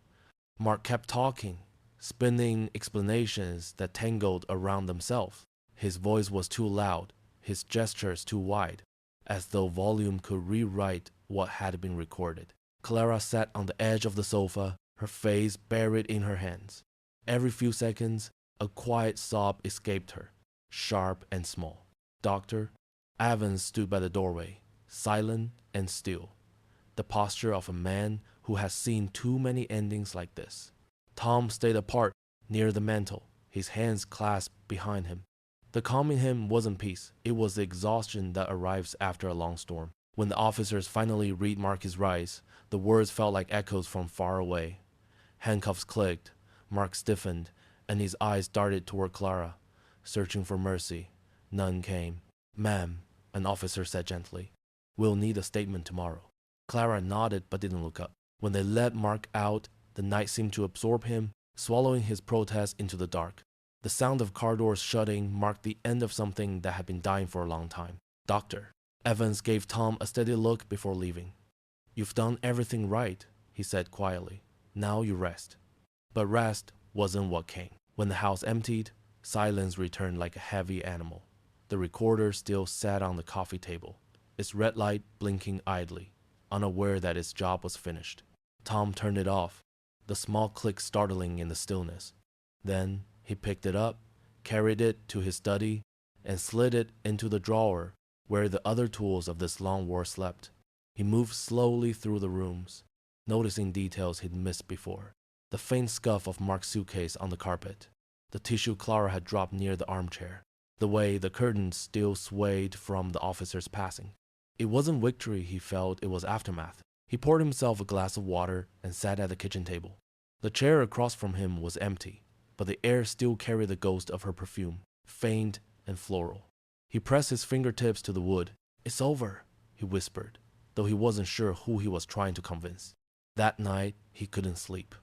Mark kept talking, spinning explanations that tangled around themselves. His voice was too loud, his gestures too wide, as though volume could rewrite what had been recorded. Clara sat on the edge of the sofa, her face buried in her hands. Every few seconds, a quiet sob escaped her, sharp and small. Doctor, Evans stood by the doorway, silent and still, the posture of a man who has seen too many endings like this. Tom stayed apart, near the mantel, his hands clasped behind him. The calm in him wasn't peace, it was the exhaustion that arrives after a long storm. When the officers finally read Mark's rights, the words felt like echoes from far away. Handcuffs clicked, Mark stiffened, and his eyes darted toward Clara, searching for mercy. None came. "Ma'am," an officer said gently, "we'll need a statement tomorrow." Clara nodded but didn't look up. When they let Mark out, the night seemed to absorb him, swallowing his protest into the dark. The sound of car doors shutting marked the end of something that had been dying for a long time. "Doctor." Evans gave Tom a steady look before leaving. "You've done everything right," he said quietly. "Now you rest." But rest wasn't what came. When the house emptied, silence returned like a heavy animal. The recorder still sat on the coffee table, its red light blinking idly, unaware that its job was finished. Tom turned it off, the small click startling in the stillness. Then he picked it up, carried it to his study, and slid it into the drawer where the other tools of this long war slept. He moved slowly through the rooms, noticing details he'd missed before. The faint scuff of Mark's suitcase on the carpet, the tissue Clara had dropped near the armchair, the way the curtains still swayed from the officer's passing. It wasn't victory he felt, it was aftermath. He poured himself a glass of water and sat at the kitchen table. The chair across from him was empty, but the air still carried the ghost of her perfume, faint and floral. He pressed his fingertips to the wood. "It's over," he whispered, though he wasn't sure who he was trying to convince. That night, he couldn't sleep.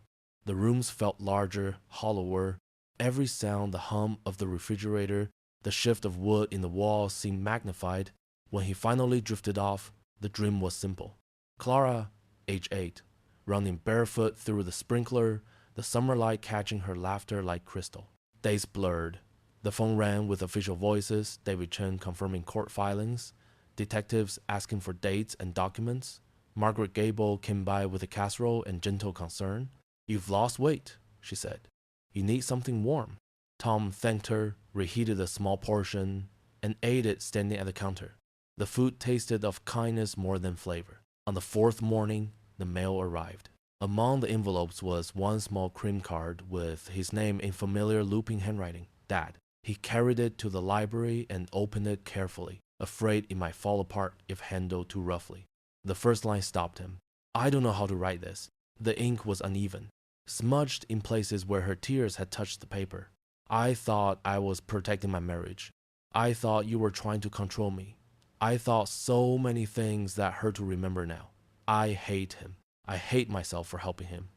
The rooms felt larger, hollower. Every sound, the hum of the refrigerator, the shift of wood in the walls seemed magnified. When he finally drifted off, the dream was simple. Clara, age 8, running barefoot through the sprinkler, the summer light catching her laughter like crystal. Days blurred. The phone rang with official voices, David Chen confirming court filings, detectives asking for dates and documents. Margaret Gable came by with a casserole and gentle concern. "You've lost weight," she said. "You need something warm." Tom thanked her, reheated a small portion, and ate it standing at the counter. The food tasted of kindness more than flavor. On the fourth morning, the mail arrived. Among the envelopes was one small cream card with his name in familiar looping handwriting, Dad. He carried it to the library and opened it carefully, afraid it might fall apart if handled too roughly. The first line stopped him. "I don't know how to write this." The ink was uneven, smudged in places where her tears had touched the paper. "I thought I was protecting my marriage. I thought you were trying to control me. I thought so many things that hurt to remember now. I hate him. I hate myself for helping him.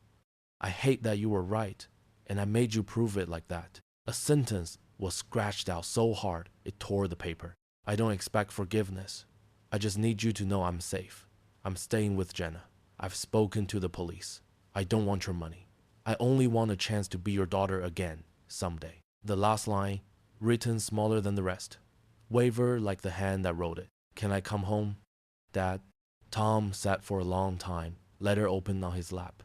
I hate that you were right, and I made you prove it like that." A sentence was scratched out so hard it tore the paper. "I don't expect forgiveness. I just need you to know I'm safe. I'm staying with Jenna. I've spoken to the police. I don't want your money. I only want a chance to be your daughter again, someday." The last line, written smaller than the rest, wavered like the hand that wrote it. "Can I come home, Dad?" Tom sat for a long time, letter open on his lap.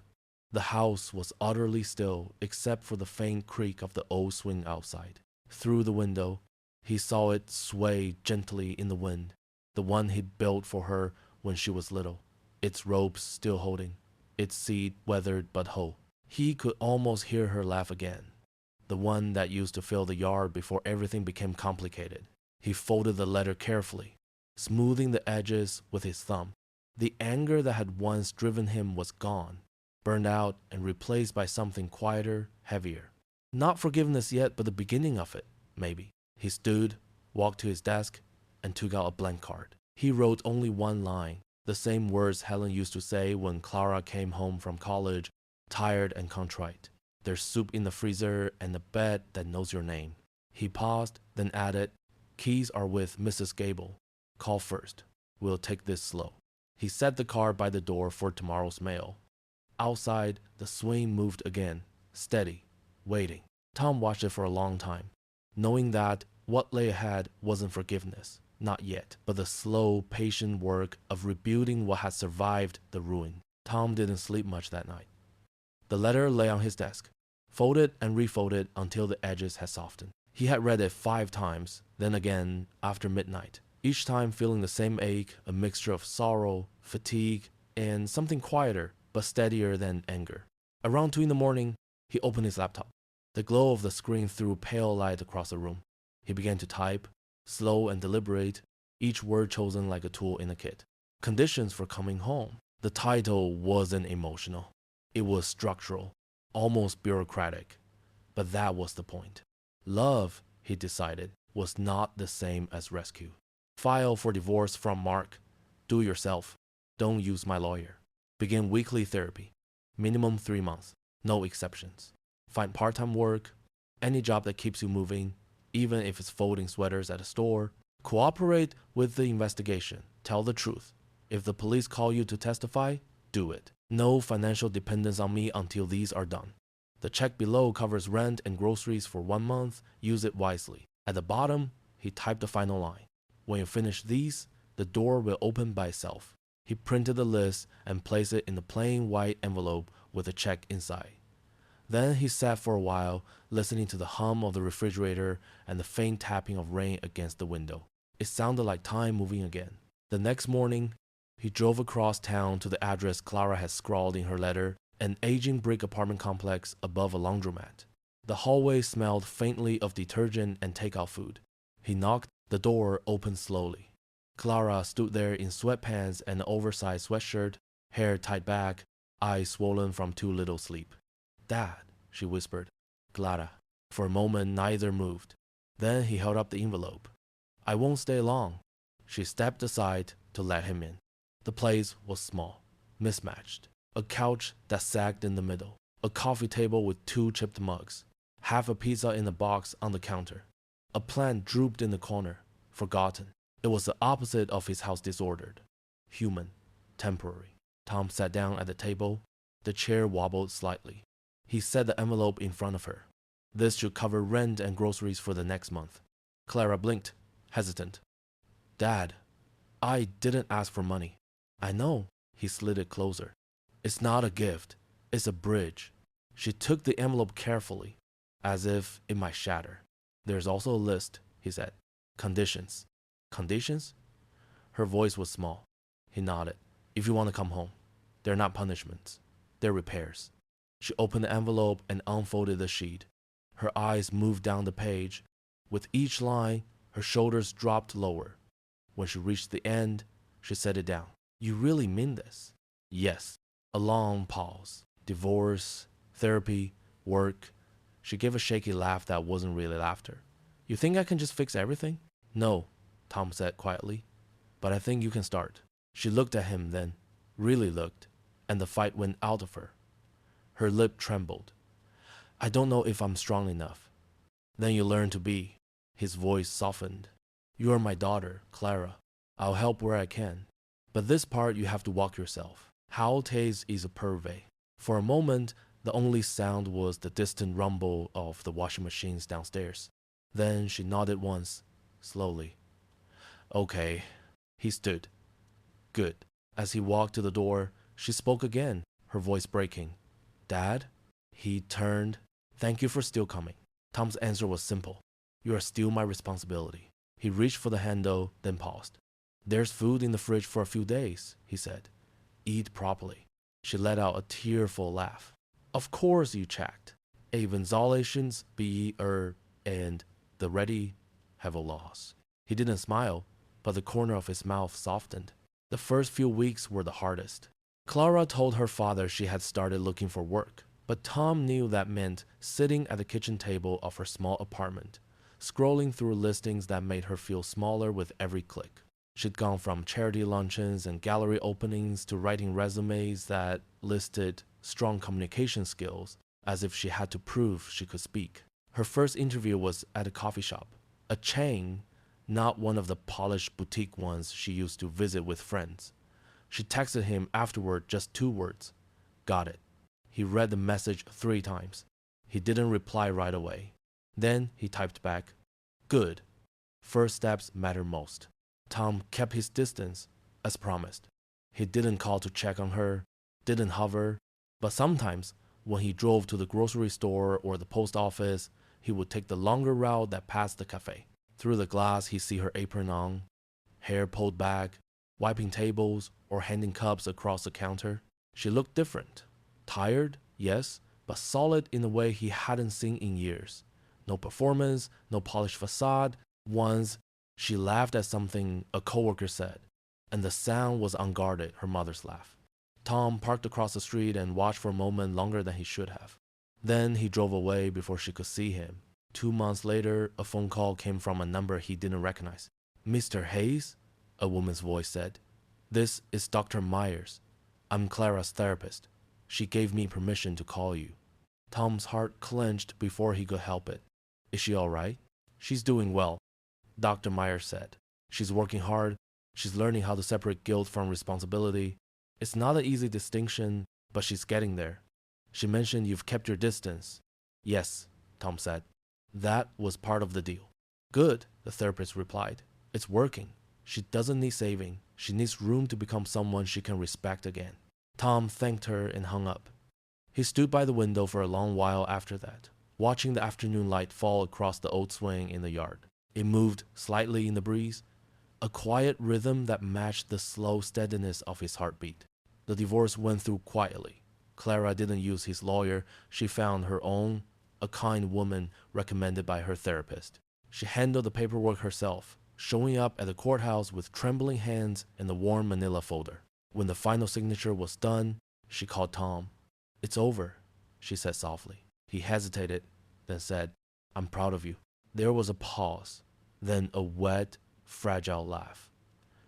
The house was utterly still except for the faint creak of the old swing outside. Through the window, he saw it sway gently in the wind, the one he'd built for her when she was little, its ropes still holding, its seat weathered but whole. He could almost hear her laugh again, the one that used to fill the yard before everything became complicated. He folded the letter carefully, smoothing the edges with his thumb. The anger that had once driven him was gone, burned out and replaced by something quieter, heavier. Not forgiveness yet, but the beginning of it, maybe. He stood, walked to his desk, and took out a blank card. He wrote only one line, the same words Helen used to say when Clara came home from college, tired and contrite. "There's soup in the freezer and a bed that knows your name." He paused, then added, "Keys are with Mrs. Gable. Call first. We'll take this slow." He set the car by the door for tomorrow's mail. Outside, the swing moved again, steady, waiting. Tom watched it for a long time, knowing that what lay ahead wasn't forgiveness, not yet, but the slow, patient work of rebuilding what had survived the ruin. Tom didn't sleep much that night. The letter lay on his desk, folded and refolded until the edges had softened. He had read it 5 times, then again after midnight, each time feeling the same ache, a mixture of sorrow, fatigue, and something quieter but steadier than anger. Around 2 in the morning, he opened his laptop. The glow of the screen threw pale light across the room. He began to type, slow and deliberate, each word chosen like a tool in a kit. Conditions for coming home. The title wasn't emotional. It was structural, almost bureaucratic. But that was the point. Love, he decided, was not the same as rescue. File for divorce from Mark. Do yourself. Don't use my lawyer. Begin weekly therapy. Minimum 3 months. No exceptions. Find part-time work. Any job that keeps you moving, even if it's folding sweaters at a store. Cooperate with the investigation. Tell the truth. If the police call you to testify, do it. No financial dependence on me until these are done. The check below covers rent and groceries for 1 month. Use it wisely. At the bottom, he typed the final line. When you finish these, the door will open by itself. He printed the list and placed it in a plain white envelope with a check inside. Then he sat for a while, listening to the hum of the refrigerator and the faint tapping of rain against the window. It sounded like time moving again. The next morning, he drove across town to the address Clara had scrawled in her letter, an aging brick apartment complex above a laundromat. The hallway smelled faintly of detergent and takeout food. He knocked. The door opened slowly. Clara stood there in sweatpants and an oversized sweatshirt, hair tied back, eyes swollen from too little sleep. "Dad," she whispered. "Clara." For a moment, neither moved. Then he held up the envelope. "I won't stay long." She stepped aside to let him in. The place was small, mismatched. A couch that sagged in the middle, a coffee table with 2 chipped mugs, half a pizza in a box on the counter. A plant drooped in the corner, forgotten. It was the opposite of his house disordered. Human, temporary. Tom sat down at the table. The chair wobbled slightly. He set the envelope in front of her. This should cover rent and groceries for the next month. Clara blinked, hesitant. "Dad, I didn't ask for money." "I know." He slid it closer. "It's not a gift. It's a bridge." She took the envelope carefully, as if it might shatter. "There's also a list," he said. "Conditions." "Conditions?" Her voice was small. He nodded. "If you want to come home. They're not punishments. They're repairs." She opened the envelope and unfolded the sheet. Her eyes moved down the page. With each line, her shoulders dropped lower. When she reached the end, she set it down. "You really mean this?" "Yes." A long pause. Divorce, therapy, work. She gave a shaky laugh that wasn't really laughter. "You think I can just fix everything?" "No," Tom said quietly. "But I think you can start." She looked at him then, really looked, and the fight went out of her. Her lip trembled. "I don't know if I'm strong enough." "Then you learn to be." His voice softened. "You are my daughter, Clara. I'll help where I can. But this part you have to walk yourself. How tastes is a purvey." For a moment, the only sound was the distant rumble of the washing machines downstairs. Then she nodded once, slowly. "Okay." He stood. "Good." As he walked to the door, she spoke again, her voice breaking. "Dad?" He turned. "Thank you for still coming." Tom's answer was simple. "You are still my responsibility." He reached for the handle, then paused. "There's food in the fridge for a few days," he said. "Eat properly." She let out a tearful laugh. "Of course you checked. Evaluations be and the ready have a loss." He didn't smile, but the corner of his mouth softened. The first few weeks were the hardest. Clara told her father she had started looking for work, but Tom knew that meant sitting at the kitchen table of her small apartment, scrolling through listings that made her feel smaller with every click. She'd gone from charity luncheons and gallery openings to writing resumes that listed strong communication skills, as if she had to prove she could speak. Her first interview was at a coffee shop, a chain, not one of the polished boutique ones she used to visit with friends. She texted him afterward just 2 words. Got it. He read the message 3 times. He didn't reply right away. Then he typed back, good. First steps matter most. Tom kept his distance, as promised. He didn't call to check on her, didn't hover, but sometimes, when he drove to the grocery store or the post office, he would take the longer route that passed the cafe. Through the glass, he'd see her apron on, hair pulled back, wiping tables or handing cups across the counter. She looked different. Tired, yes, but solid in a way he hadn't seen in years. No performance, no polished facade. Once, she laughed at something a coworker said, and the sound was unguarded, her mother's laugh. Tom parked across the street and watched for a moment longer than he should have. Then he drove away before she could see him. 2 months later, a phone call came from a number he didn't recognize. Mr. Hayes? A woman's voice said. This is Dr. Myers. I'm Clara's therapist. She gave me permission to call you. Tom's heart clenched before he could help it. Is she all right? She's doing well, Dr. Myers said. She's working hard. She's learning how to separate guilt from responsibility. It's not an easy distinction, but she's getting there. She mentioned you've kept your distance. Yes, Tom said. That was part of the deal. Good, the therapist replied. It's working. She doesn't need saving. She needs room to become someone she can respect again. Tom thanked her and hung up. He stood by the window for a long while after that, watching the afternoon light fall across the old swing in the yard. It moved slightly in the breeze, a quiet rhythm that matched the slow steadiness of his heartbeat. The divorce went through quietly. Clara didn't use his lawyer. She found her own, a kind woman recommended by her therapist. She handled the paperwork herself, showing up at the courthouse with trembling hands and a warm manila folder. When the final signature was done, she called Tom. It's over, she said softly. He hesitated, then said, I'm proud of you. There was a pause, then a wet, fragile laugh.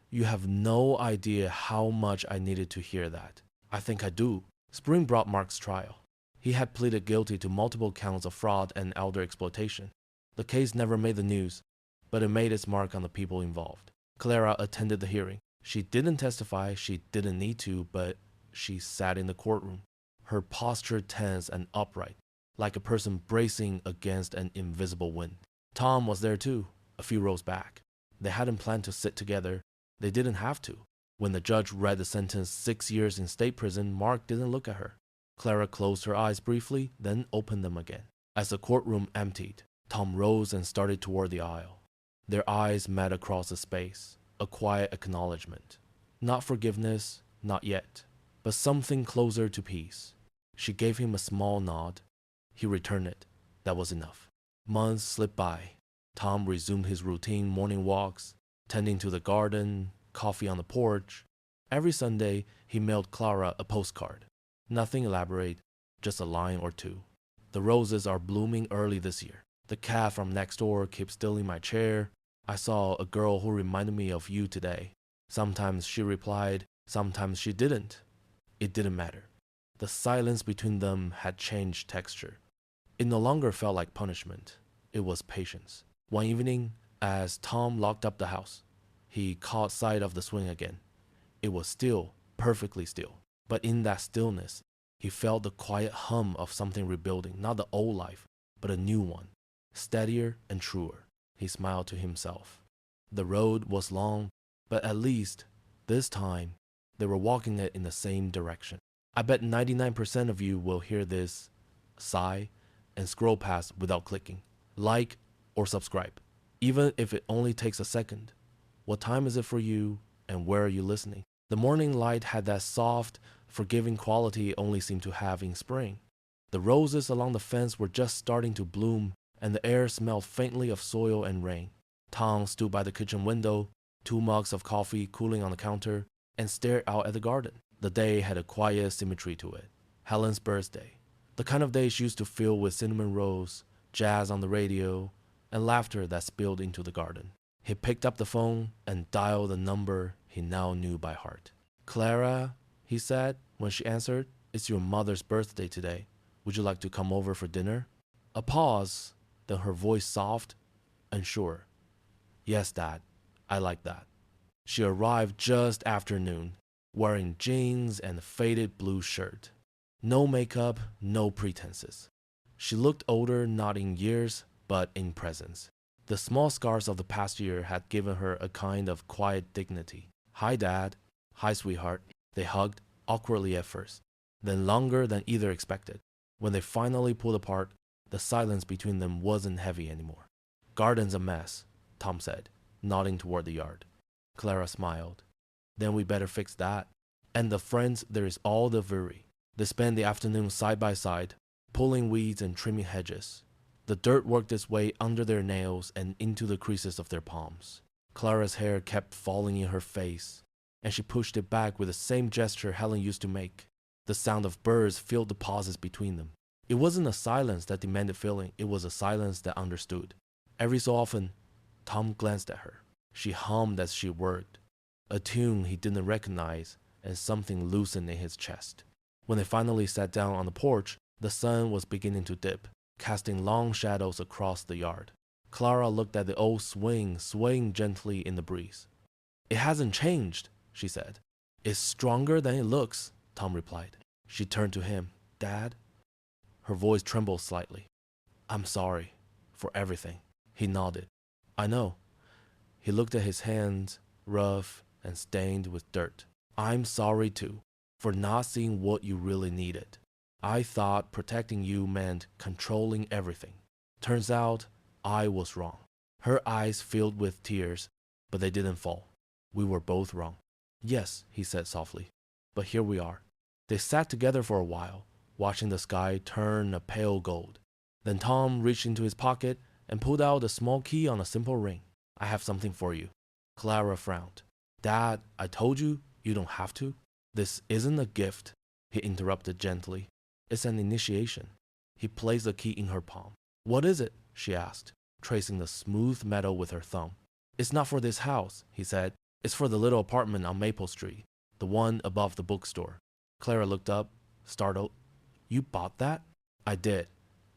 You have no idea how much I needed to hear that. I think I do. Spring brought Mark's trial. He had pleaded guilty to multiple counts of fraud and elder exploitation. The case never made the news, but it made its mark on the people involved. Clara attended the hearing. She didn't testify, she didn't need to, but she sat in the courtroom, her posture tense and upright, like a person bracing against an invisible wind. Tom was there too, a few rows back. They hadn't planned to sit together. They didn't have to. When the judge read the sentence 6 years in state prison, Mark didn't look at her. Clara closed her eyes briefly, then opened them again. As the courtroom emptied, Tom rose and started toward the aisle. Their eyes met across the space, a quiet acknowledgement. Not forgiveness, not yet, but something closer to peace. She gave him a small nod. He returned it. That was enough. Months slipped by. Tom resumed his routine morning walks, tending to the garden, coffee on the porch. Every Sunday, he mailed Clara a postcard. Nothing elaborate, just a line or two. The roses are blooming early this year. The cat from next door keeps stealing my chair. I saw a girl who reminded me of you today. Sometimes she replied, sometimes she didn't. It didn't matter. The silence between them had changed texture. It no longer felt like punishment. It was patience. One evening, as Tom locked up the house, he caught sight of the swing again. It was still, perfectly still. But in that stillness, he felt the quiet hum of something rebuilding, not the old life, but a new one, steadier and truer. He smiled to himself. The road was long, but at least, this time, they were walking it in the same direction. I bet 99% of you will hear this, sigh, and scroll past without clicking. Like or subscribe, even if it only takes a second. What time is it for you, and where are you listening? The morning light had that soft, forgiving quality it only seemed to have in spring. The roses along the fence were just starting to bloom, and the air smelled faintly of soil and rain. Tom stood by the kitchen window, 2 mugs of coffee cooling on the counter, and stared out at the garden. The day had a quiet symmetry to it. Helen's birthday. The kind of day she used to fill with cinnamon rolls, jazz on the radio, and laughter that spilled into the garden. He picked up the phone and dialed the number he now knew by heart. Clara, he said when she answered, it's your mother's birthday today. Would you like to come over for dinner? A pause, then her voice soft and sure. Yes, Dad, I like that. She arrived just after noon. wearing jeans and a faded blue shirt. No makeup, no pretenses. She looked older not in years, but in presence. The small scars of the past year had given her a kind of quiet dignity. "Hi, Dad." "Hi, sweetheart." They hugged, awkwardly at first, then longer than either expected. When they finally pulled apart, the silence between them wasn't heavy anymore. "Garden's a mess," Tom said, nodding toward the yard. Clara smiled. "Then we better fix that." And the friends, there is all the worry. They spent the afternoon side by side, pulling weeds and trimming hedges. The dirt worked its way under their nails and into the creases of their palms. Clara's hair kept falling in her face, and she pushed it back with the same gesture Helen used to make. The sound of birds filled the pauses between them. It wasn't a silence that demanded filling, it was a silence that understood. Every so often, Tom glanced at her. She hummed as she worked, a tune he didn't recognize, and something loosened in his chest. When they finally sat down on the porch, the sun was beginning to dip, casting long shadows across the yard. Clara looked at the old swing swaying gently in the breeze. "It hasn't changed," she said. "It's stronger than it looks," Tom replied. She turned to him. "Dad?" Her voice trembled slightly. "I'm sorry for everything." He nodded. "I know." He looked at his hands, rough and stained with dirt. "I'm sorry too, for not seeing what you really needed. I thought protecting you meant controlling everything. Turns out I was wrong." Her eyes filled with tears, but they didn't fall. "We were both wrong." "Yes," he said softly, "but here we are." They sat together for a while, watching the sky turn a pale gold. Then Tom reached into his pocket and pulled out a small key on a simple ring. "I have something for you." Clara frowned. "Dad, I told you, you don't have to." "This isn't a gift," he interrupted gently. "It's an initiation." He placed the key in her palm. "What is it?" she asked, tracing the smooth metal with her thumb. "It's not for this house," he said. "It's for the little apartment on Maple Street, the one above the bookstore." Clara looked up, startled. "You bought that?" "I did.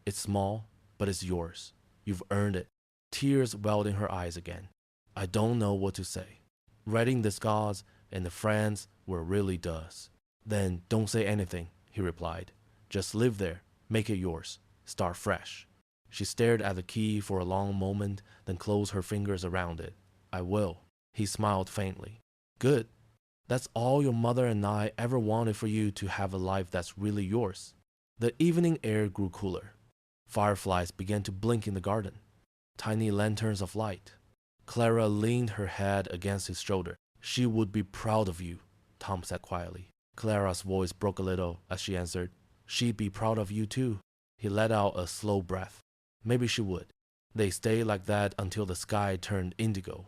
It's small, but it's yours. You've earned it." Tears welled in her eyes again. "I don't know what to say. Writing this gauze and the friends were really does." "Then don't say anything," he replied. "Just live there, make it yours, start fresh." She stared at the key for a long moment, then closed her fingers around it. "I will." He smiled faintly. "Good. That's all your mother and I ever wanted, for you to have a life that's really yours." The evening air grew cooler. Fireflies began to blink in the garden, tiny lanterns of light. Clara leaned her head against his shoulder. "She would be proud of you," Tom said quietly. Clara's voice broke a little as she answered, "She'd be proud of you too." He let out a slow breath. Maybe she would. They stayed like that until the sky turned indigo.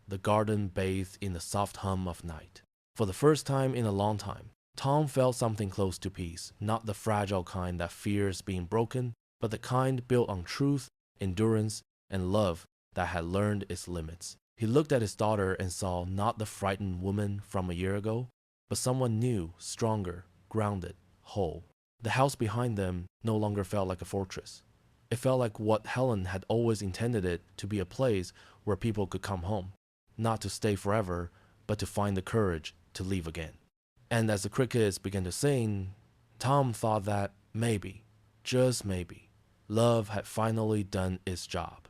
The garden bathed in the soft hum of night. For the first time in a long time, Tom felt something close to peace, not the fragile kind that fears being broken, but the kind built on truth, endurance, and love that had learned its limits. He looked at his daughter and saw not the frightened woman from a year ago, but someone new, stronger, grounded, whole. The house behind them no longer felt like a fortress. It felt like what Helen had always intended it to be, a place where people could come home, not to stay forever, but to find the courage to leave again. And as the crickets began to sing, Tom thought that maybe, just maybe, love had finally done its job.